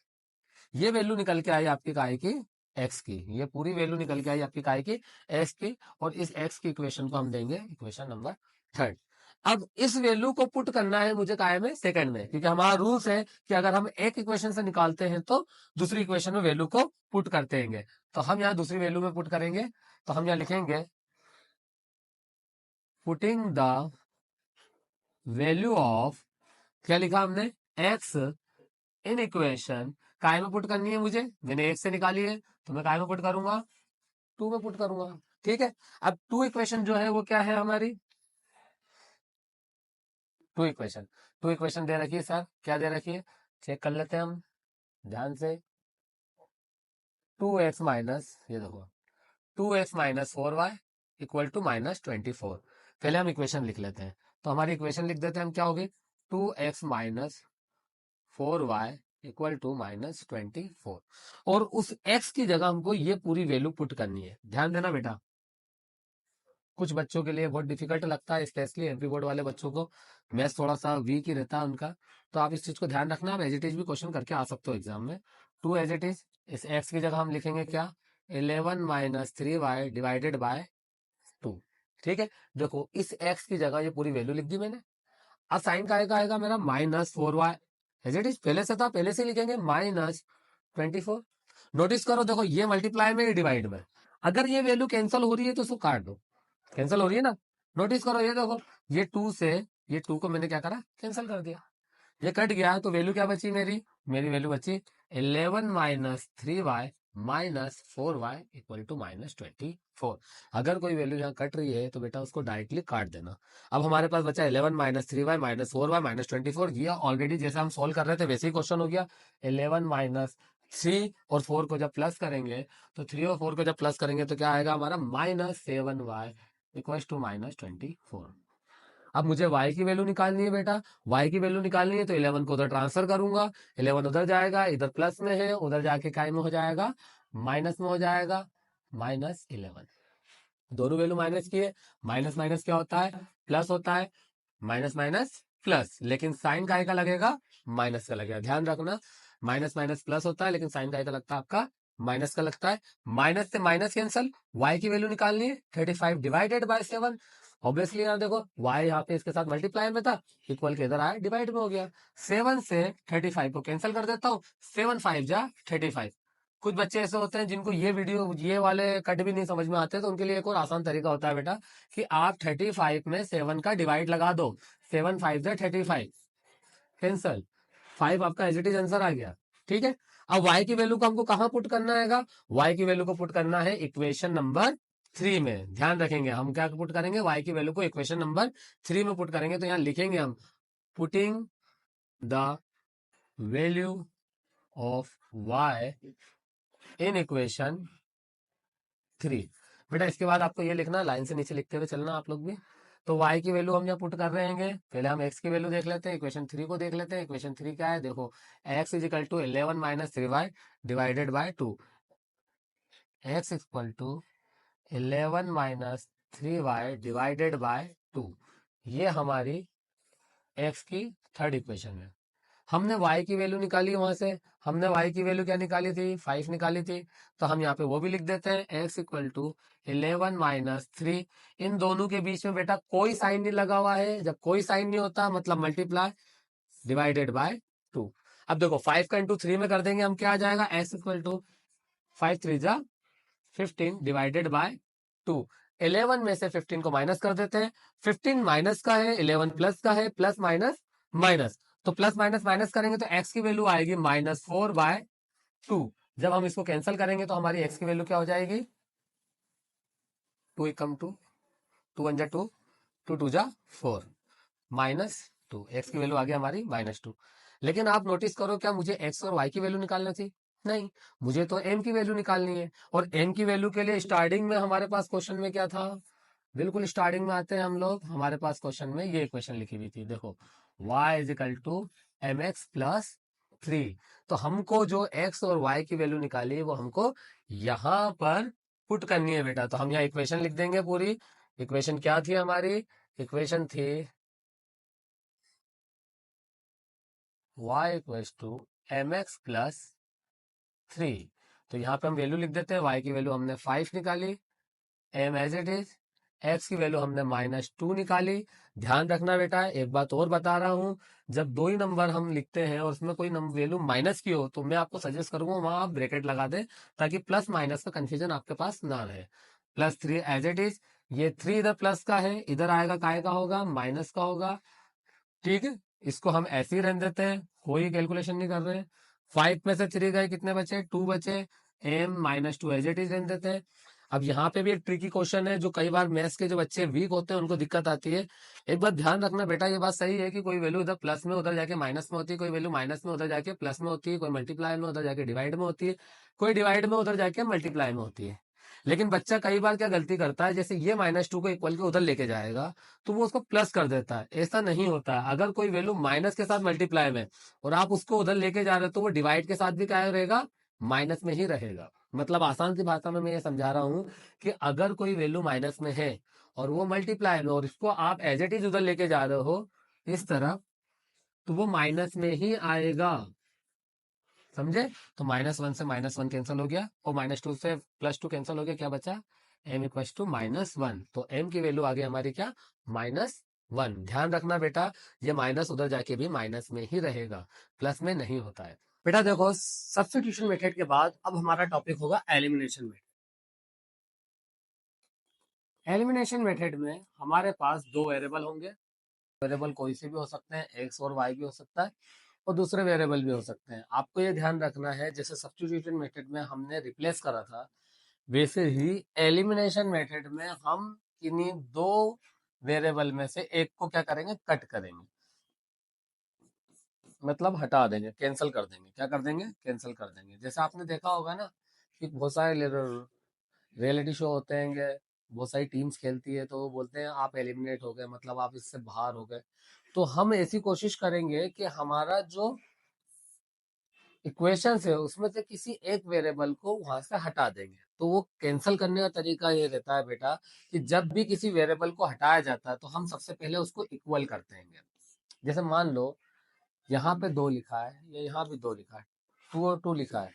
A: ये वैल्यू निकल के आई आपकी काय की, x की, ये पूरी वैल्यू निकल के आई आपकी काय की, x की। और इस x की इक्वेशन को हम देंगे इक्वेशन नंबर थर्ड। अब इस वैल्यू को पुट करना है मुझे काय में, सेकंड में, क्योंकि हमारा रूल्स है कि अगर हम एक इक्वेशन से निकालते हैं तो दूसरी इक्वेशन में वैल्यू को पुट करते हैं। तो हम यहाँ दूसरी वैल्यू में पुट करेंगे, तो हम यहाँ लिखेंगे पुटिंग द वैल्यू ऑफ, क्या लिखा हमने, x इन इक्वेशन, काय में पुट करनी है मुझे, मैंने एक से निकाली है तो मैं काय में पुट करूंगा, 2 में पुट करूंगा। ठीक है, अब 2 इक्वेशन जो है वो क्या है हमारी, 2 इक्वेशन, 2 इक्वेशन दे रखी है सर, क्या दे रखी है, चेक कर लेते हैं हम ध्यान से। 2x माइनस, ये देखो 2x minus 4y equal to minus 24। पहले हम इक्वेशन लिख लेते हैं, तो हमारी इक्वेशन लिख देते हैं हम, क्या होगी, 2x minus 4y equal to minus 24, और उस x की जगह हमको ये पूरी वैल्यू पुट करनी है। ध्यान देना बेटा, कुछ बच्चों के लिए बहुत डिफिकल्ट लगता है, स्पेशली एमपी बोर्ड वाले बच्चों को मैथ्स थोड़ा सा वीक ही रहता है उनका, तो आप इस चीज को ध्यान रखना। आप एज इट इज भी क्वेश्चन करके आ सकते हो एग्जाम में। 2 एज इट इज, इस x की जगह हम लिखेंगे क्या, 11 माइनस 3y डिवाइडेड बाय 2। ठीक है, देखो इस x की जगह ये पूरी वैल्यू लिख दी मैंने। अब साइन का आएगा मेरा -4y, एज इट इज पहले से था, पहले से लिखेंगे -24। नोटिस करो, देखो ये मल्टीप्लाई में, ये डिवाइड में, अगर ये वैल्यू कैंसिल हो रही है तो उसको काट दो, कैंसिल हो रही है ना। नोटिस करो, ये देखो, ये 2 से ये 2 को मैंने क्या करा, कैंसिल कर दिया, ये कट गया, तो वैल्यू क्या बची मेरी, मेरी वैल्यू बची 11 minus 3y minus 4y equal to -24। अगर कोई वैल्यू यहाँ कट रही है तो बेटा उसको डायरेक्टली काट देना। अब हमारे पास बचा 11 minus 3y minus 4y minus 24, ये ऑलरेडी जैसे हम सोल्व कर रहे थे वैसे ही क्वेश्चन हो गया। 11 माइनस 3 और 4 को जब प्लस करेंगे, तो 3 और 4 को जब प्लस करेंगे तो क्या आएगा हमारा, -7y इक्वल टू -24। अब मुझे y की वैल्यू निकालनी है बेटा, y की वैल्यू निकालनी है तो 11 को उधर ट्रांसफर करूंगा, 11 उधर जाएगा, इधर प्लस में है, उधर जाके काय में हो जाएगा, माइनस में हो जाएगा, -11। दोनों वैल्यू माइनस की है, माइनस माइनस क्या होता है, प्लस होता है, माइनस माइनस प्लस, लेकिन साइन काय का लगेगा, माइनस का लगेगा। ध्यान रखना, माइनस माइनस प्लस होता है लेकिन साइन काय का लगता है आपका, माइनस का लगता है। माइनस से माइनस कैंसल, y की वैल्यू निकालनी है, 35 डिवाइडेड बाय 7। ऑब्वियसली यहाँ देखो y यहाँ पे इसके साथ मल्टीप्लाई में था, इक्वल के इधर आया, डिवाइड में हो गया। 7 से 35 को कैंसिल कर देता हूँ, 7 5 जा 35। कुछ बच्चे ऐसे होते हैं जिनको ये वीडियो, ये वाले कट भी नहीं समझ में आते, तो उनके लिए एक और आसान तरीका होता है बेटा, कि आप 35 में 7 का डिवाइड लगा दो, 7 5 जा 35, कैंसल, 5 आपका एज इट इज आंसर आ गया। ठीक है, अब y की वैल्यू को हमको कहां पुट करना है, y की वैल्यू को पुट करना है इक्वेशन नंबर 3 में। ध्यान रखेंगे, हम क्या पुट करेंगे, y की वैल्यू को इक्वेशन नंबर 3 में पुट करेंगे। तो यहां लिखेंगे हम, putting the value of y in equation 3। बेटा इसके बाद आपको ये लिखना, लाइन से नीचे लिखते हुए चलना आप लोग भी। तो y की वैल्यू हम यहाँ पुट कर रहे हैं, पहले हम x की वैल्यू देख लेते हैं, इक्वेशन 3 को देख लेते हैं। इक्वेशन 3 क्या है देखो, x is equal to 11 minus 3y divided by 2। x equal to 11 minus 3y divided by 2, ये हमारी x की थर्ड इक्वेशन है। हमने y की वैल्यू निकाली वहां से, हमने y की वैल्यू क्या निकाली थी, 5 निकाली थी। तो हम यहाँ पे वो भी लिख देते हैं, x इक्वल टू 11 माइनस 3। इन दोनों के बीच में बेटा कोई साइन नहीं लगा हुआ है, जब कोई साइन नहीं होता मतलब मल्टीप्लाई डिवाइडेड बाय 2। अब देखो 5 का इंटू 3 में कर देंगे हम, क्या आ जाएगा, x इक्वल टू 5 3 जा 15 डिवाइडेड बाय 2। 11 में से 15 को माइनस कर देते हैं, 15 माइनस का है, 11 प्लस का है, प्लस माइनस माइनस, तो प्लस माइनस माइनस करेंगे तो x की वैल्यू आएगी -4/2। जब हम इसको कैंसिल करेंगे तो हमारी x की वैल्यू क्या हो जाएगी, 2 कम 2, 2 1 जा 2, 2 2 जा 4, -2। x की वैल्यू आ गई हमारी -2। लेकिन आप नोटिस करो, क्या मुझे x और y की वैल्यू निकालना थी, नहीं, मुझे तो m की वैल्यू निकालनी है। और m की वैल्यू के लिए स्टार्टिंग में हमारे पास क्वेश्चन में क्या था, बिल्कुल स्टार्टिंग में आते हैं हम लोग, हमारे पास क्वेश्चन में ये इक्वेशन लिखी हुई थी देखो, y is equal to M X plus 3। तो हमको जो x और y की वैल्यू निकाली है वो हमको यहां पर पुट करनी है बेटा। तो हम यहाँ इक्वेशन लिख देंगे पूरी। इक्वेशन क्या थी हमारी, इक्वेशन थी y equals to M X plus 3। तो यहाँ पे हम वैल्यू लिख देते हैं, y की वैल्यू हमने 5 निकाली, m as it is, x की वैल्यू हमने -2 निकाली। ध्यान रखना बेटा, एक बात और बता रहा हूं, जब दो ही नंबर हम लिखते हैं और उसमें कोई वैल्यू माइनस की हो तो मैं आपको सजेस्ट करूंगा वहां आप ब्रैकेट लगा दें, ताकि प्लस माइनस का कंफ्यूजन आपके पास ना रहे। +3 एज इट इज, ये 3 इधर प्लस का है, इधर आएगा काय का होगा, माइनस का होगा, ठीक है। इसको हम ऐसे ही रहने देते हैं, कोई कैलकुलेशन नहीं कर रहे हैं। 5 में से 3 गए, कितने बचे, 2 बचे, m -2 एज इट इज रहने देते हैं। अब यहाँ पे भी एक ट्रिकी क्वेश्चन है, जो कई बार मैथ्स के जो बच्चे वीक होते हैं उनको दिक्कत आती है। एक बात ध्यान रखना बेटा, ये बात सही है कि कोई वैल्यू इधर प्लस में उधर जाके माइनस में होती है, कोई वैल्यू माइनस में उधर जाके प्लस में होती है, कोई मल्टीप्लाई में उधर जाके डिवाइड में होती है, कोई डिवाइड में उधर जाके मल्टीप्लाई में होती है। लेकिन बच्चा कई बार क्या गलती करता है, जैसे ये -2 को इक्वल के उधर लेके जाएगा तो वो उसको प्लस कर देता है। ऐसा नहीं होता है, अगर कोई वैल्यू माइनस के साथ मल्टीप्लाई में और आप उसको उधर लेके जा रहे हो तो वो डिवाइड के साथ भी क्या रहेगा, माइनस में ही रहेगा। मतलब आसान सी भाषा में मैं ये समझा रहा हूं कि अगर कोई वैल्यू माइनस में है और वो मल्टीप्लाई में और इसको आप एज इट इज उधर लेके जा रहे हो इस तरह, तो वो माइनस में ही आएगा, समझे। तो -1 से -1 कैंसिल हो गया और -2 से +2 कैंसिल हो गया, क्या बचा, m इक्वल टू -1। तो m की वैल्यू आ गई हमारी क्या, -1। ध्यान रखना बेटा, ये माइनस उधर जाके भी माइनस में ही रहेगा, प्लस में नहीं होता है। बेटा देखो, सब्स्टिट्यूशन मेथड के बाद अब हमारा टॉपिक होगा एलिमिनेशन मेथड। एलिमिनेशन मेथड में हमारे पास दो वेरिएबल होंगे, वेरिएबल कोई से भी हो सकते हैं, एक्स और वाई भी हो सकता है और दूसरे वेरिएबल भी हो सकते हैं। आपको ये ध्यान रखना है, जैसे सब्स्टिट्यूशन मेथड में हमने रिप्लेस करा था, वैसे ही एलिमिनेशन मेथड में हम किन्हीं दो वेरिएबल में से एक को क्या करेंगे, कट करेंगे, मतलब हटा देंगे, कैंसिल कर देंगे। क्या कर देंगे, कैंसिल कर देंगे। जैसे आपने देखा होगा ना कि बहुत सारे रियलिटी शो होते हैं, बहुत सारी टीम्स खेलती है तो वो बोलते हैं आप एलिमिनेट हो गए, मतलब आप इससे बाहर हो गए। तो हम ऐसी कोशिश करेंगे कि हमारा जो इक्वेशन है उसमें से किसी एक वेरिएबल को वहां से हटा देंगे। तो वो कैंसिल करने का तरीका ये रहता है बेटा, कि जब भी किसी वेरिएबल को हटाया जाता है तो हम सबसे पहले उसको इक्वल करते हैं। जैसे मान लो यहाँ पे 2 लिखा है या यहाँ भी 2 लिखा है, 2 और 2 लिखा है,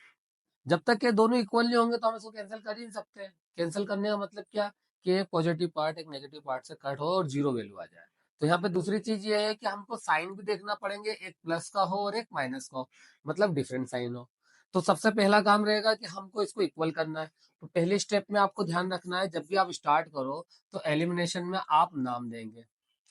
A: जब तक ये दोनों इक्वल नहीं होंगे तो हम इसको कैंसिल कर ही नहीं सकते हैं। कैंसिल करने का मतलब क्या, कि एक पॉजिटिव पार्ट एक नेगेटिव पार्ट से कट हो और जीरो वैल्यू आ जाए। तो यहाँ पे दूसरी चीज ये है कि हमको साइन भी देखना पड़ेंगे, एक प्लस का हो और एक माइनस का हो, मतलब डिफरेंट साइन हो। तो सबसे पहला काम रहेगा कि हमको इसको इक्वल करना है। तो पहले स्टेप में आपको ध्यान रखना है, जब भी आप स्टार्ट करो तो एलिमिनेशन में आप नाम देंगे।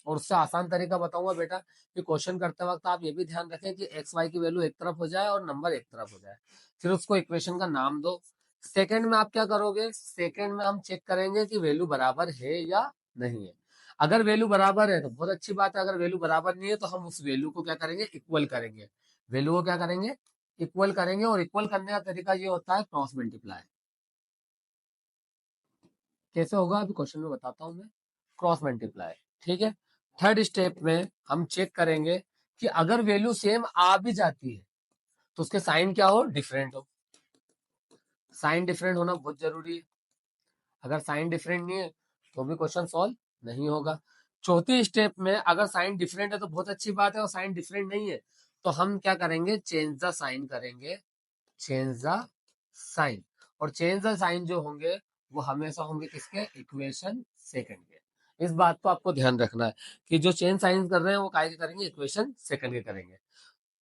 A: और उससे आसान तरीका बताऊंगा बेटा, कि क्वेश्चन करते वक्त आप ये भी ध्यान रखें कि एक्स वाई की वैल्यू एक तरफ हो जाए और नंबर एक तरफ हो जाए, फिर उसको इक्वेशन का नाम दो। सेकंड में आप क्या करोगे, सेकंड में हम चेक करेंगे कि वैल्यू बराबर है या नहीं है। अगर वैल्यू बराबर है तो बहुत अच्छी बात है, अगर वैल्यू बराबर नहीं है तो हम उस वैल्यू को क्या करेंगे, इक्वल करेंगे। वैल्यू को क्या करेंगे, इक्वल करेंगे। और इक्वल करने का तरीका ये होता है क्रॉस मल्टीप्लाई। कैसे होगा अभी क्वेश्चन में बताता हूं मैं। क्रॉस मल्टीप्लाई, ठीक है। थर्ड स्टेप में हम चेक करेंगे कि अगर वैल्यू सेम आ भी जाती है तो उसके साइन क्या हो, डिफरेंट हो। साइन डिफरेंट होना बहुत जरूरी है। अगर साइन डिफरेंट नहीं है तो भी क्वेश्चन सॉल्व नहीं होगा। चौथी स्टेप में अगर साइन डिफरेंट है तो बहुत अच्छी बात है, और साइन डिफरेंट नहीं है तो हम क्या करेंगे, चेंज द साइन करेंगे। चेंज द साइन, और चेंज द साइन जो होंगे वो हमेशा होंगे किसके, इक्वेशन सेकंड के। इस बात को आपको ध्यान रखना है कि जो चेंज साइन कर रहे हैं वो काय के करेंगे, इक्वेशन सेकंड के करेंगे।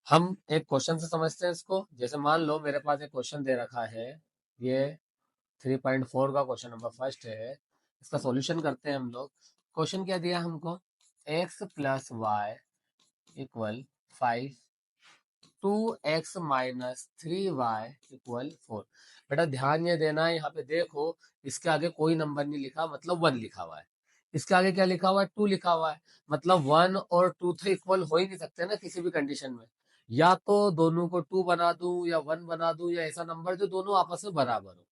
A: हम एक क्वेश्चन से समझते हैं इसको। जैसे मान लो मेरे पास एक क्वेश्चन दे रखा है, ये 3.4 का क्वेश्चन नंबर फर्स्ट है। इसका सॉल्यूशन करते हैं हम लोग। क्वेश्चन क्या दिया हमको, x plus Y equal 5, 2x minus 3y equal 4। बेटा ध्यान ये देना है, यहाँ पे देखो इसके आगे कोई नंबर नहीं लिखा, मतलब 1 लिखा हुआ है। इसके आगे क्या लिखा हुआ है, 2 लिखा हुआ है। मतलब 1 और 2 तो इक्वल हो ही नहीं सकते ना किसी भी कंडीशन में। या तो दोनों को 2 बना दूं या 1 बना दूं, या ऐसा नंबर जो दोनों आपस में बराबर हो।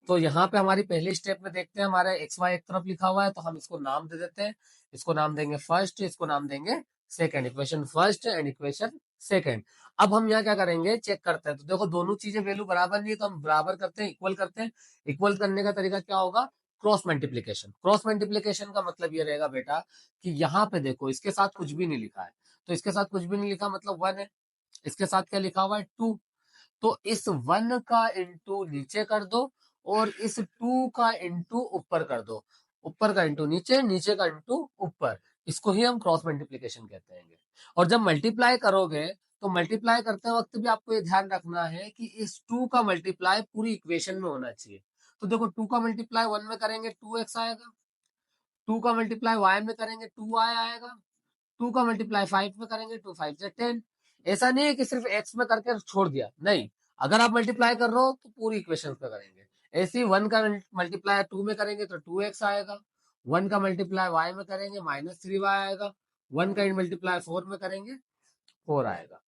A: तो यहाँ पे हमारी पहली स्टेप में देखते हैं, हमारा एक्स वाई एक तरफ लिखा हुआ है तो हम इसको नाम दे देते हैं। इसको नाम देंगे फर्स्ट, इसको नाम देंगे second. Equation first and equation second. अब हम यहाँ क्या करेंगे, चेक करते हैं। तो देखो दोनों चीजें वैल्यू बराबर नहीं है तो हम बराबर करते हैं, इक्वल करते हैं। इक्वल करने का तरीका क्या होगा, क्रॉस मल्टीप्लीकेशन। क्रॉस मल्टीप्लीकेशन का मतलब ये रहेगा बेटा कि यहाँ पे देखो इसके साथ कुछ भी नहीं लिखा है, तो इसके साथ कुछ भी नहीं लिखा मतलब 1 है। इसके साथ क्या लिखा हुआ है, 2। तो इस 1 का इंटू नीचे कर दो और इस 2 का इंटू ऊपर कर दो। ऊपर का इंटू नीचे, नीचे का इंटू ऊपर। इसको ही हम क्रॉस मल्टीप्लीकेशन कहते हैं। और जब मल्टीप्लाई करोगे तो मल्टीप्लाई करते वक्त भी आपको ये ध्यान रखना है कि इस 2 का मल्टीप्लाई पूरी इक्वेशन में होना चाहिए। तो देखो 2 का मल्टीप्लाई 1 में करेंगे 2x आएगा, 2 का मल्टीप्लाई y में करेंगे 2y आएगा, 2 का मल्टीप्लाई 5 में करेंगे 2 5 से 10। ऐसा नहीं है कि सिर्फ x में करके छोड़ दिया, नहीं। अगर आप मल्टीप्लाई कर रहे हो तो पूरी इक्वेशन पे करेंगे। ऐसे ही 1 का मल्टीप्लाई 2 में करेंगे तो 2x आएगा, 1 का मल्टीप्लाई y में करेंगे -3y आएगा, 1 का मल्टीप्लाई 4 में करेंगे 4 आएगा।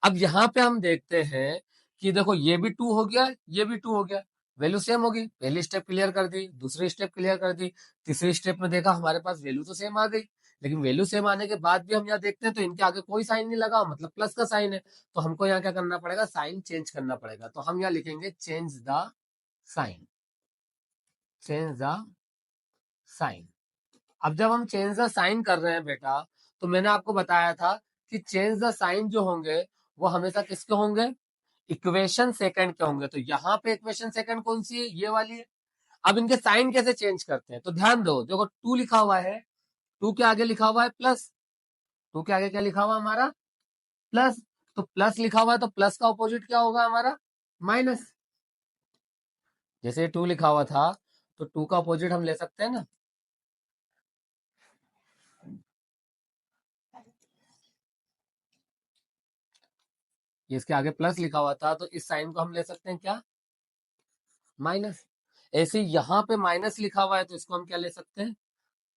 A: अब यहाँ पे हम देखते हैं कि देखो ये भी 2 हो गया, ये भी 2 हो गया, वैल्यू सेम होगी। पहली स्टेप क्लियर कर दी, दूसरी स्टेप क्लियर कर दी, तीसरी स्टेप में देखा हमारे पास वैल्यू तो सेम आ गई। लेकिन वैल्यू सेम आने के बाद भी हम यहाँ देखते हैं तो इनके आगे कोई साइन नहीं लगा, मतलब प्लस का साइन है। तो हमको यहाँ क्या करना पड़ेगा, साइन चेंज करना पड़ेगा। तो हम यहाँ लिखेंगे change the sign. Change the sign. अब जब हम चेंज द साइन कर रहे हैं बेटा, तो मैंने आपको बताया था कि चेंज द साइन जो होंगे वो हमेशा किसके होंगे, इक्वेशन सेकंड के होंगे। तो यहाँ पे इक्वेशन सेकंड कौन सी है, ये वाली है। अब इनके साइन कैसे चेंज करते हैं, तो ध्यान दो। देखो 2 लिखा हुआ है, 2 के आगे लिखा हुआ है प्लस, 2 के आगे क्या लिखा हुआ है हमारा, प्लस। तो प्लस लिखा हुआ है तो प्लस का ऑपोजिट क्या होगा हमारा, माइनस। जैसे 2 लिखा हुआ था तो 2 का ऑपोजिट हम ले सकते हैं ना, ये इसके आगे प्लस लिखा हुआ था तो इस साइन को हम ले सकते हैं क्या, माइनस। ऐसे यहाँ पे माइनस लिखा हुआ है तो इसको हम क्या ले सकते हैं,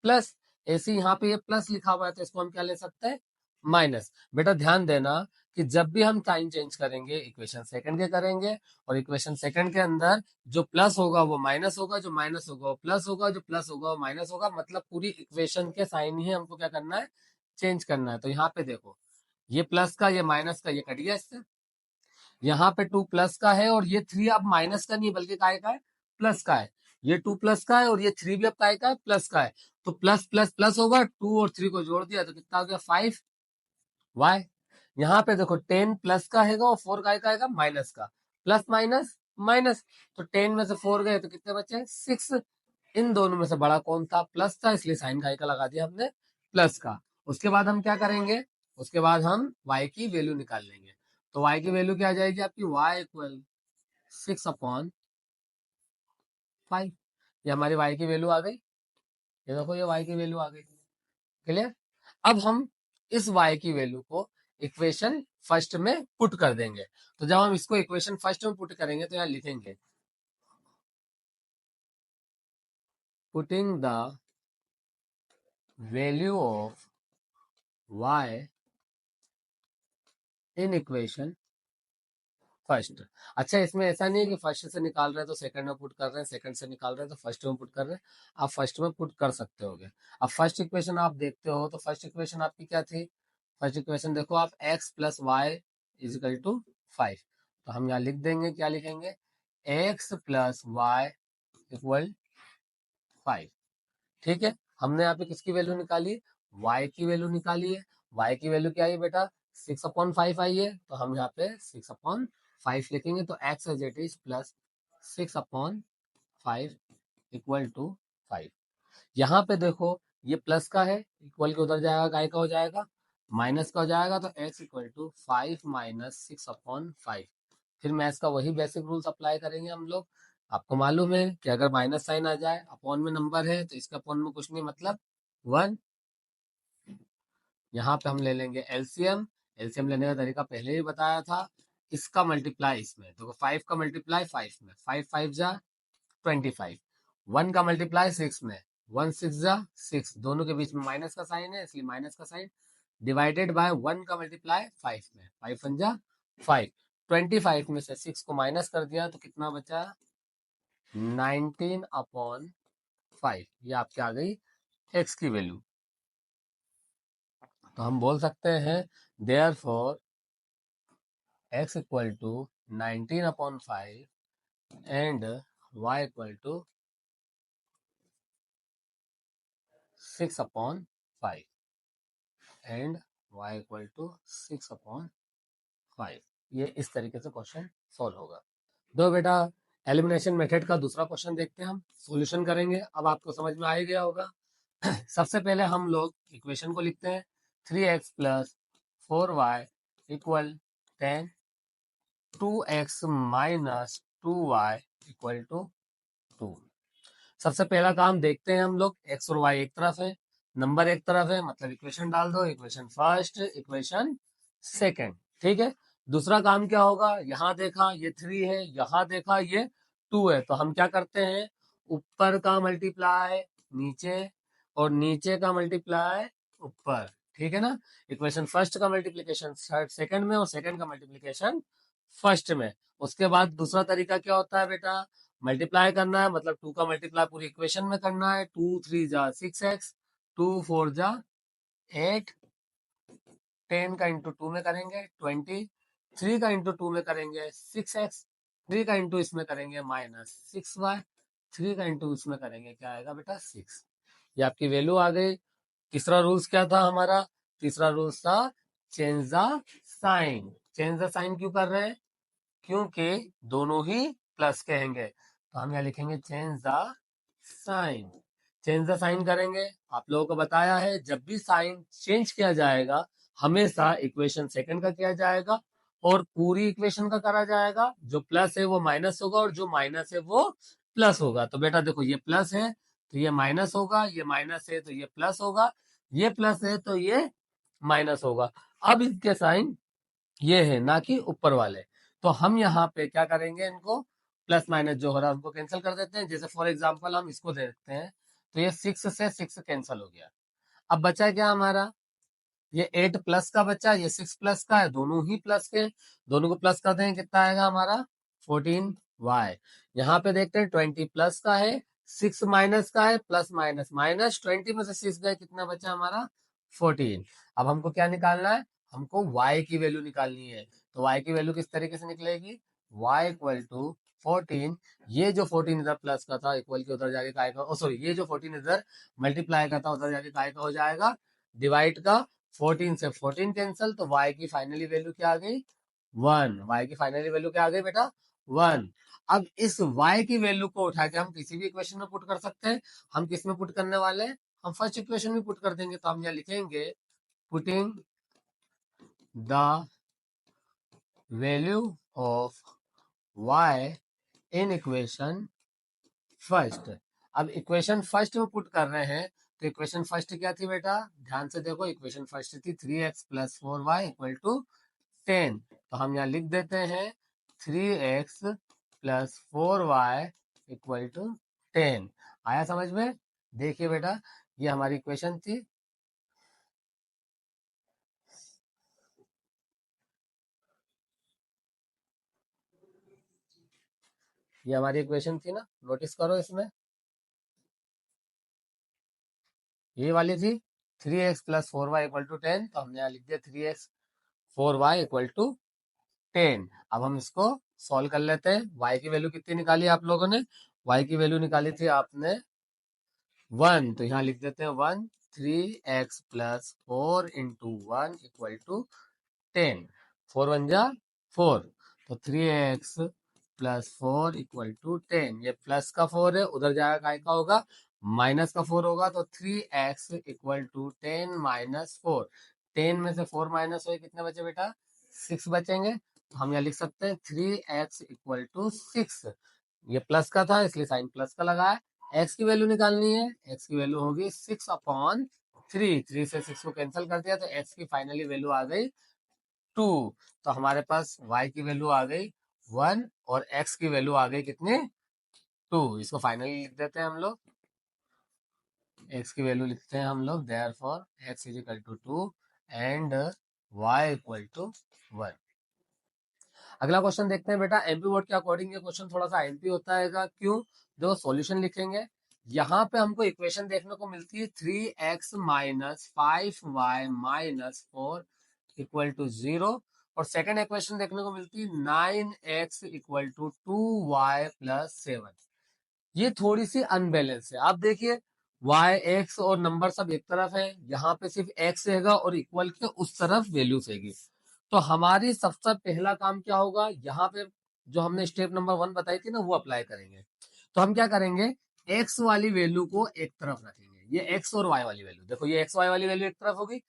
A: प्लस। ऐसे यहाँ पे ये प्लस लिखा हुआ है तो इसको हम क्या ले सकते हैं, माइनस। बेटा ध्यान देना कि जब भी हम साइन चेंज करेंगे इक्वेशन सेकंड के करेंगे, और इक्वेशन सेकंड के अंदर जो प्लस होगा वो माइनस होगा, जो माइनस होगा वो प्लस होगा, जो प्लस होगा वो माइनस होगा। मतलब पूरी इक्वेशन के साइन ही हमको क्या करना है, चेंज करना है। तो यहाँ पे देखो ये प्लस का ये माइनस का ये कट गया इससे। यहाँ पे 2 प्लस का है और ये 3 अब माइनस का नहीं बल्कि काय का है, प्लस का है। ये 2 प्लस का है और ये 3 भी अब काय का है, प्लस का है। तो प्लस प्लस प्लस होगा, 2 और 3 को जोड़ दिया तो कितना हो गया, 5 वाई। यहाँ पे देखो 10 प्लस का है और 4 काय का आएगा, माइनस का। प्लस माइनस माइनस, तो 10 में से 4 गए तो कितने बचे, 6। इन दोनों में से बड़ा कौन था, प्लस था, इसलिए साइन काय का लगा दिया हमने, प्लस का। उसके बाद हम क्या करेंगे, उसके बाद हम y की वैल्यू निकाल लेंगे। तो y की वैल्यू क्या आ जाएगी आपकी, y इक्वल 6/5। ये हमारी y की वैल्यू आ गई। ये देखो ये y की वैल्यू आ गई, क्लियर। अब हम इस y की वैल्यू को इक्वेशन फर्स्ट में पुट कर देंगे। तो जब हम इसको इक्वेशन फर्स्ट में पुट करेंगे तो यहाँ लिखेंगे putting the value of y in equation first. अच्छा, इसमें ऐसा नहीं है कि फर्स्ट से निकाल रहे हैं तो सेकंड में पुट कर रहे हैं, सेकंड से निकाल रहे हैं तो फर्स्ट में पुट कर रहे हैं। आप फर्स्ट में पुट कर सकते होगे। अब फर्स्ट इक्वेशन आप देखते हो तो फर्स्ट इक्वेशन आपकी क्या थी? फर्स्ट इक्वेशन देखो आप, x plus Y is equal to 5। तो हम यहाँ लिख देंगे, क्या लिखेंगे? x plus Y equal 5। ठीक है, हमने यहाँ पे किसकी वैल्यू निकाली? y की वैल्यू निकाली है। y की वैल्यू क्या आई बेटा? 6/5 आई है। तो हम यहाँ पे 6/5 लिखेंगे। तो x as it is plus 6/5 equal to 5। यहाँ पे देखो, ये प्लस का है, इक्वल के उधर जाएगा, काय का हो जाएगा? माइनस का हो जाएगा। तो x इक्वल टू 5 माइनस 6/5। फिर मैथ्स का वही बेसिक रूल्स अप्लाई करेंगे हम लोग। आपको मालूम है कि अगर माइनस साइन आ जाए, अपॉन में नंबर है तो इसका अपॉन में कुछ नहीं, मतलब 1। यहाँ पे हम ले लेंगे एलसीएम। एलसीएम लेने का तरीका पहले ही बताया था। इसका मल्टीप्लाई इसमें देखो, 5 का मल्टीप्लाई 5 में, 5 5 जा 25। 1 का मल्टीप्लाई 6 में, 1 6 जा 6। दोनों के बीच में माइनस का साइन है, इसलिए माइनस का साइन। डिवाइडेड बाय 1 का मल्टीप्लाई 5 में, 5 1 जा 5। 25 में से 6 को माइनस कर दिया तो कितना बचा? 19/5। ये आपकी आ गई x की वैल्यू। तो हम बोल सकते हैं therefore x equal to 19/5 and y equal to 6/5 and y equal to 6/5। ये इस तरीके से क्वेश्चन सॉल्व होगा। दो बेटा, एलिमिनेशन मेथड का दूसरा क्वेश्चन देखते हैं, हम सॉल्यूशन करेंगे। अब आपको समझ में आ ही गया होगा। सबसे पहले हम लोग इक्वेशन को लिखते हैं। 3x plus 4y equal 10, 2x minus 2y equal to 2। सबसे पहला काम देखते हैं हम लोग। x और y एक तरफ है, नंबर एक तरफ है, मतलब इक्वेशन डाल दो। Equation first, equation second. ठीक है। दूसरा काम क्या होगा? यहाँ देखा ये 3 है, यहाँ देखा ये 2 है। तो हम क्या करते हैं? ऊपर का मल्टीप्लाई नीचे और नीचे का मल्टीप्लाई ऊपर। ठीक है ना? इक्वेशन फर्स्ट का मल्टीप्लीकेशन सेकंड में और सेकंड का मल्टीप्लीकेशन फर्स्ट में। उसके बाद दूसरा तरीका क्या होता है बेटा? मल्टीप्लाई करना है, मतलब 2 का मल्टीप्लाई पूरी इक्वेशन में करना है। 2 3 जा 6x, 2 4 जा 8, 10 का इंटू 2 में करेंगे 20, 3 का इंटू 2 में करेंगे 6x, 3 का इंटू इसमें करेंगे -6y, 3 का इंटू इसमें करेंगे क्या आएगा बेटा? 6। ये आपकी वैल्यू आ गई। तीसरा रूल्स क्या था हमारा? तीसरा रूल्स था change the sign. Change the sign क्यों कर रहे हैं? क्योंकि दोनों ही प्लस के हैंगे। तो हम यहाँ लिखेंगे change the sign. Change the sign करेंगे। आप लोगों को बताया है, जब भी साइन चेंज किया जाएगा हमेशा इक्वेशन सेकंड का किया जाएगा और पूरी इक्वेशन का करा जाएगा। जो प्लस है वो माइनस होगा और जो माइनस है वो प्लस होगा। तो बेटा देखो, ये प्लस है तो ये माइनस होगा, ये माइनस है तो ये प्लस होगा, ये प्लस है तो ये माइनस होगा। अब इसके साइन ये है, ना कि ऊपर वाले। तो हम यहाँ पे क्या करेंगे? इनको प्लस माइनस जो हो रहा है उनको कैंसिल कर देते हैं। जैसे फॉर एग्जांपल हम इसको देखते हैं, तो ये 6 से 6 कैंसिल हो गया। अब बचा क्या हमारा? ये 8 प्लस का बचा, ये 6 प्लस का है, दोनों ही प्लस के। दोनों को प्लस करते हैं, कितना आएगा हमारा? 14y। यहाँ पे देखते हैं 20 प्लस का है, 6 माइनस का है, प्लस माइनस माइनस 20 में से 6 गए, कितना बचा हमारा? 14। अब हमको क्या निकालना है? हमको y की वैल्यू निकालनी है। तो y की वैल्यू किस तरीके से निकलेगी? y equal to 14। ये जो 14 इधर प्लस का था, इक्वल के उधर जाके काय का, ओ सॉरी, ये जो 14 इधर मल्टीप्लाई का था उधर जाके काय का हो जाएगा? डिवाइड का। 14 से 14 कैंसिल, तो y की फाइनली वैल्यू क्या आ गई? 1। y की फाइनली वैल्यू क्या आ गई बेटा? 1। अब इस y की वैल्यू को उठा के हम किसी भी इक्वेशन में पुट कर सकते हैं। हम किस में पुट करने वाले हैं? हम फर्स्ट इक्वेशन में पुट कर देंगे। तो हम यहाँ लिखेंगे putting the value of y in equation first. अब इक्वेशन फर्स्ट में पुट कर रहे हैं, तो इक्वेशन फर्स्ट क्या थी बेटा? ध्यान से देखो, इक्वेशन फर्स्ट थी 3x plus 4y equal to 10। तो हम यहाँ लिख देते हैं 3x plus 4y equal to 10। आया समझ में? देखिए बेटा, ये हमारी इक्वेशन थी। ये हमारी इक्वेशन थी ना, नोटिस करो इसमें, ये वाली थी 3x plus 4y equal to 10, तो हमने यहाँ लिख दिया 3x 4y इक्वल टू 10। अब हम इसको सॉल्व कर लेते हैं। y की वैल्यू कितनी निकाली आप लोगों ने? y की वैल्यू निकाली थी आपने 1, तो यहाँ लिख देते हैं 1, 3x plus 4 into 1 equal to 10, 4 1 जा 4, तो 3x प्लस 4 इक्वल टू 10। ये प्लस का 4 है, उधर जाएगा काय का होगा, माइनस का 4 होगा, तो 3x इक्वल टू 10 माइनस 4। 10 में से 4 माइनस हुए कितने बचे बेटा? 6 बचेंगे। तो हम यहाँ लिख सकते हैं 3x इक्वल टू 6। ये प्लस का था इसलिए साइन प्लस का लगा है। एक्स की वैल्यू निकालनी है, एक्स की वैल्यू होगी 6/3। 3 से 6 को कैंसिल कर दिया, तो एक्स की फाइनली वैल्यू आ गई 2। तो हमारे पास y की वैल्यू आ गई 1 और x की वैल्यू आ गई कितनी? 2। इसको फाइनली लिख देते हैं हम लोग, x की वैल्यू लिखते हैं हम लोग, therefore x is equal to 2 and y equal to 1। अगला क्वेश्चन देखते हैं बेटा, एमपी बोर्ड के अकॉर्डिंग ये क्वेश्चन थोड़ा सा एमपी होता है। क्यों? जो सॉल्यूशन लिखेंगे, यहाँ पे हमको इक्वेशन देखने को मिलती है 3x minus 5y minus 4 equal to 0, और सेकंड इक्वेशन देखने को मिलती है 9x equal to 2y plus 7। ये थोड़ी सी अनबैलेंस है। आप देखिए y x और नंबर सब एक तरफ है, यहाँ पे सिर्फ x रहेगा और इक्वल के उस तरफ वैल्यूज रहेगी। तो हमारी सबसे पहला काम क्या होगा, यहाँ पे जो हमने स्टेप नंबर 1 बताई थी ना, वो अप्लाई करेंगे। तो हम क्या करेंगे, x वाली वैल्यू को एक तरफ रखेंगे, ये x और y वाली वैल्यू, देखो ये x y वाली वैल्यू एक तरफ होगी।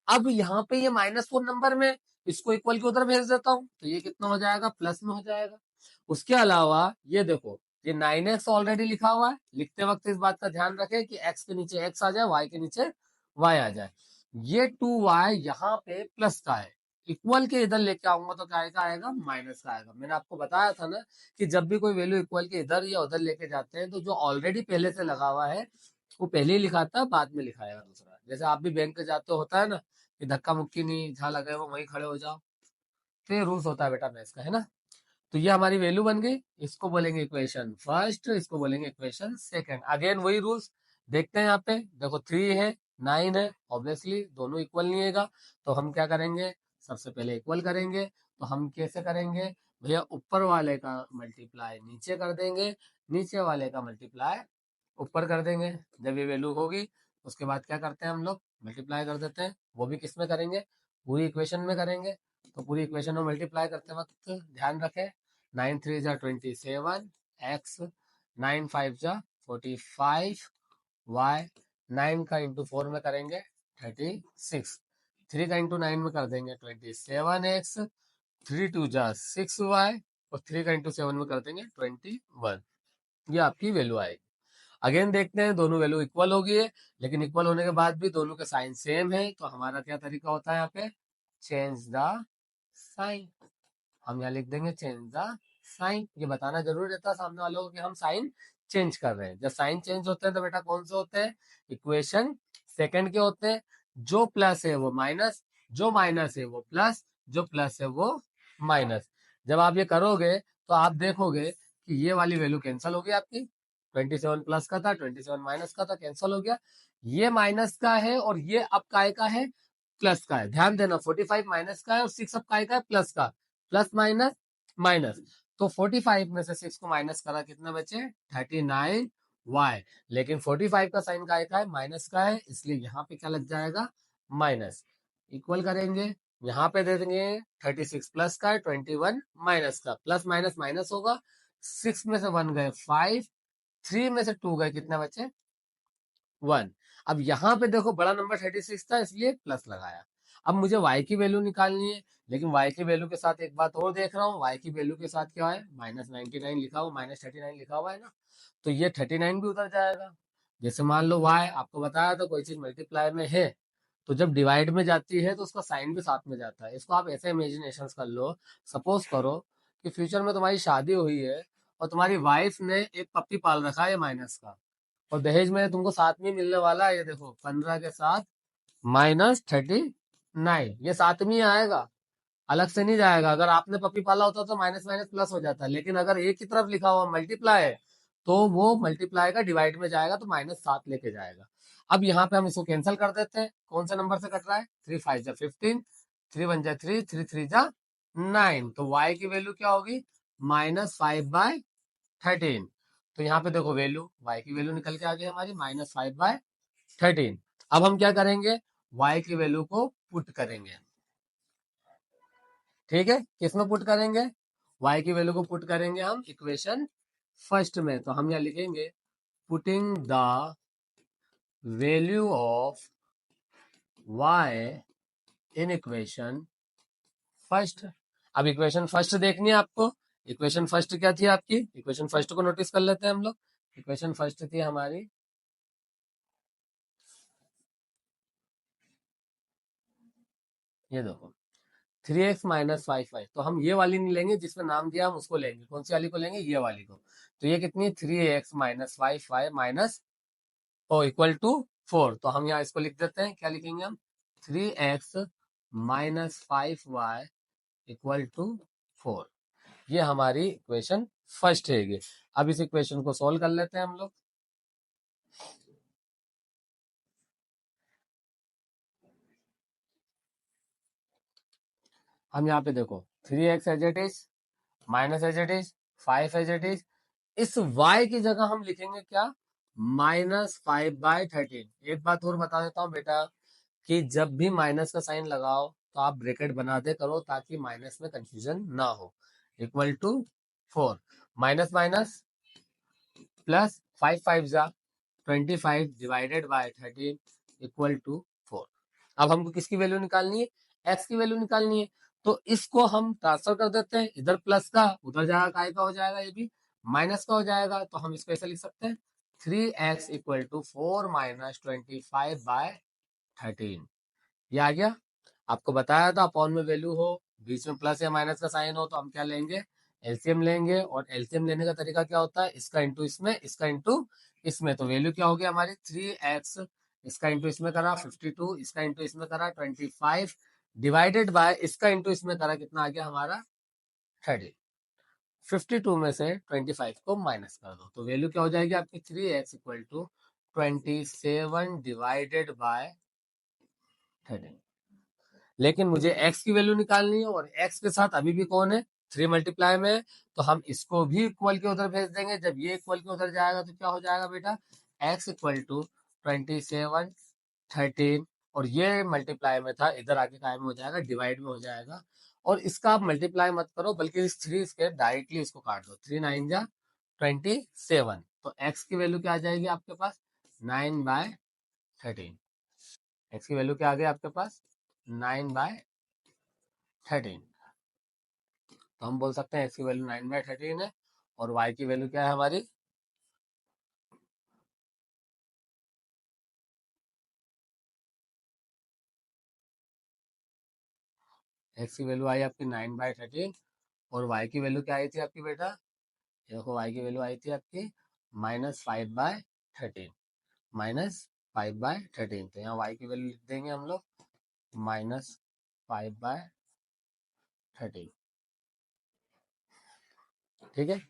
A: अब यहाँ पे ये -4 नंबर में, इसको इक्वल के उधर भेज देता हूँ, तो ये कितना हो जाएगा, प्लस में हो जाएगा। उसके अलावा ये देखो, ये 9x ऑलरेडी लिखा हुआ है, लिखते वक्त इस बात का ध्यान रखें कि x के नीचे x आ जाए, y के नीचे y आ जाए। ये 2y यहाँ पे प्लस का है, इक्वल के इधर लेके आऊंगा तो क्या आएगा, माइनस का आएगा। मैंने आपको बताया था ना कि जब भी कोई वैल्यू इक्वल के इधर या उधर लेके जाते हैं, तो जो ऑलरेडी पहले से लगा हुआ है वो पहले ही लिखाता है, बाद में लिखाएगा दूसरा। जैसे आप भी बैंक पे जाते होता है ना कि धक्का मुक्की नहीं, जहाँ लगे वो वहीं खड़े हो जाओ, तो ये रूल्स होता है बेटा मैथ्स का, है ना। तो ये हमारी वैल्यू बन गई, इसको बोलेंगे इक्वेशन फर्स्ट, इसको बोलेंगे इक्वेशन सेकंड। अगेन वही रूल्स देखते हैं, यहाँ पे देखो 3 है 9 है, ऑब्वियसली दोनों इक्वल नहीं है। तो हम क्या करेंगे, सबसे पहले इक्वल करेंगे। तो हम कैसे करेंगे भैया, ऊपर वाले का मल्टीप्लाई नीचे कर देंगे, नीचे वाले का मल्टीप्लाई ऊपर कर देंगे। जब ये वैल्यू होगी उसके बाद क्या करते हैं हम लोग, मल्टीप्लाई कर देते हैं। वो भी किस में करेंगे, पूरी इक्वेशन में करेंगे। तो पूरी इक्वेशन में मल्टीप्लाई करते वक्त ध्यान रखें, 9 3 जा 27, एक्स 9 5 जा 45, वाई 9 का इंटू 4 में करेंगे 36, 3 का इंटू 9 में कर देंगे 27x, 3 2 जा 6y, और 3 का इंटू 7 में कर देंगे 21। ये आपकी वैल्यू आएगी। अगेन देखते हैं, दोनों वैल्यू इक्वल हो गई है, लेकिन इक्वल होने के बाद भी दोनों के साइन सेम है, तो हमारा क्या तरीका होता है यहाँ पे, चेंज द साइन। हम यहाँ लिख देंगे चेंज द साइन। ये बताना जरूरी रहता है सामने वालों को कि हम साइन चेंज कर रहे हैं। जब साइन चेंज होते हैं तो बेटा कौन से होते हैं, इक्वेशन सेकंड के होते हैं। जो प्लस है वो माइनस, जो माइनस है वो प्लस, जो प्लस है वो माइनस। जब आप ये करोगे तो आप देखोगे कि ये वाली वैल्यू कैंसिल होगी आपकी, 27 प्लस का था, 27 माइनस का था, कैंसिल हो गया। ये माइनस का है और ये अब काय का है, प्लस का है। ध्यान देना, 45 माइनस का है और 6 अब काय का है, प्लस का। प्लस माइनस माइनस, तो 45 में से 6 को माइनस करा, कितना बचे 39y। लेकिन 45 का साइन काय का है, माइनस का है, इसलिए यहाँ पे क्या लग जाएगा, माइनस। इक्वल करेंगे, यहाँ पे दे देंगे 36 प्लस का है, 21 माइनस का, प्लस माइनस माइनस होगा। 6 में से 1 गए 5, 3 में से 2 गए, कितने बचे 1। अब यहाँ पे देखो बड़ा नंबर 36 था इसलिए प्लस लगाया। अब मुझे y की वैल्यू निकालनी है, लेकिन y की वैल्यू के साथ एक बात और देख रहा हूँ, y की वैल्यू के साथ क्या है, -99 लिखा हुआ, -39 लिखा हुआ है ना, तो ये 39 भी उतर जाएगा। जैसे मान लो y आपको बताया था कोई चीज मल्टीप्लाई में है, तो जब डिवाइड में जाती है तो उसका साइन भी साथ में जाता है। इसको आप ऐसे इमेजिनेशन कर लो, सपोज करो कि फ्यूचर में तुम्हारी शादी हुई है और तुम्हारी वाइफ ने एक पप्पी पाल रखा है माइनस का, और दहेज में तुमको साथ में मिलने वाला है, ये देखो 15 के साथ -39, ये साथ में ही आएगा। अलग से नहीं जाएगा। अगर आपने पपी पाला होता तो माइनस माइनस प्लस हो जाता, लेकिन अगर एक की तरफ लिखा हुआ मल्टीप्लाई है तो वो मल्टीप्लाई का डिवाइड में जाएगा तो -7 लेके जाएगा। अब यहाँ पे हम इसको कैंसिल कर देते हैं। कौन से नंबर से कट रहा है? 3 5 जा 15, 3 1 जा 3, 3 3 जा 9। तो y की वैल्यू क्या होगी? -5/13। तो यहाँ पे देखो वैल्यू, y की वैल्यू निकल के आ गई हमारी -5/13। अब हम क्या करेंगे? y की वैल्यू को पुट करेंगे। ठीक है, किसमें पुट करेंगे? y की वैल्यू को पुट करेंगे हम इक्वेशन फर्स्ट में। तो हम यहाँ लिखेंगे putting the value of y in equation first. अब इक्वेशन फर्स्ट देखनी है आपको। इक्वेशन फर्स्ट क्या थी आपकी? इक्वेशन फर्स्ट को नोटिस कर लेते हैं हम लोग। इक्वेशन फर्स्ट थी हमारी, ये देखो 3x - 5y। तो हम ये वाली नहीं लेंगे, जिसमें नाम दिया हम उसको लेंगे। कौन सी वाली को लेंगे? ये वाली को। तो ये कितनी? 3x - 5y minus O equal to 4। तो हम यहाँ इसको लिख देते हैं। क्या लिखेंगे हम? 3x - 5y equal to 4। ये हमारी इक्वेशन फर्स्ट है ये। अब इस इक्वेशन को सोल्व कर लेते हैं हम लोग। हम यहाँ पे देखो 3x as it is, minus as it is, 5 as it is. इस y की जगह हम लिखेंगे क्या? -5/13। एक बात और बता देता हूँ बेटा, कि जब भी माइनस का साइन लगाओ तो आप ब्रैकेट बना दे करो, ताकि माइनस में कंफ्यूजन ना हो। Equal to 4, minus minus plus, 5 5 जा 25 डिवाइडेड बाय 13 इक्वल टू 4। अब हमको किसकी वैल्यू निकालनी है? एक्स की वैल्यू निकालनी है। तो इसको हम ट्रांसफर कर देते हैं, इधर प्लस का उधर जाएगा, काय का हो जाएगा, ये भी माइनस का हो जाएगा। तो हम इसको ऐसे लिख सकते हैं 3x इक्वल टू 4 माइनस 25/13। ये आ गया। आपको बताया था अपॉन में वैल्यू हो, बीच में प्लस या माइनस का साइन हो, तो हम क्या लेंगे? एलसीएम लेंगे। और एलसीएम लेने का तरीका क्या होता है? इसका इंटू इसमें, इसका इंटू इसमें। तो वैल्यू क्या हो गया हमारी? 3x, इसका इंटू इसमें करा 52, इसका इंटू इसमें करा 25 डिवाइडेड बाय इसका इंटू इसमें करा, कितना आ गया हमारा? 30। 52 में से 25 को माइनस कर दो, तो वैल्यू क्या हो जाएगी आपकी? 3x equal to 27 divided by 30। लेकिन मुझे x की वैल्यू निकालनी है, और x के साथ अभी भी कौन है? 3 मल्टीप्लाई में है। तो हम इसको भी इक्वल के उधर भेज देंगे। जब ये इक्वल के उधर जाएगा तो क्या हो जाएगा बेटा? x equal to 27 13। और ये मल्टीप्लाई में था, इधर आके काय में हो जाएगा? डिवाइड में हो जाएगा। और इसका आप मल्टीप्लाई मत करो, बल्कि इस 3 इसके डायरेक्टली इसको काट दो। 3 9 जा 27। तो x की वैल्यू क्या आ जाएगी आपके पास? 9/13। एक्स की वैल्यू क्या आ गई आपके पास? 9/13। तो हम बोल सकते हैं एक्स की वैल्यू 9/13 है। और वाई की वैल्यू क्या है हमारी? एक्स की वैल्यू आई आपकी 9/13। और वाई की वैल्यू क्या आई थी आपकी बेटा? देखो वाई की वैल्यू आई थी आपकी -5/13। -5/13। तो यहाँ वाई की वैल्यू लिख देंगे हम लोग -5/13। ठीक है।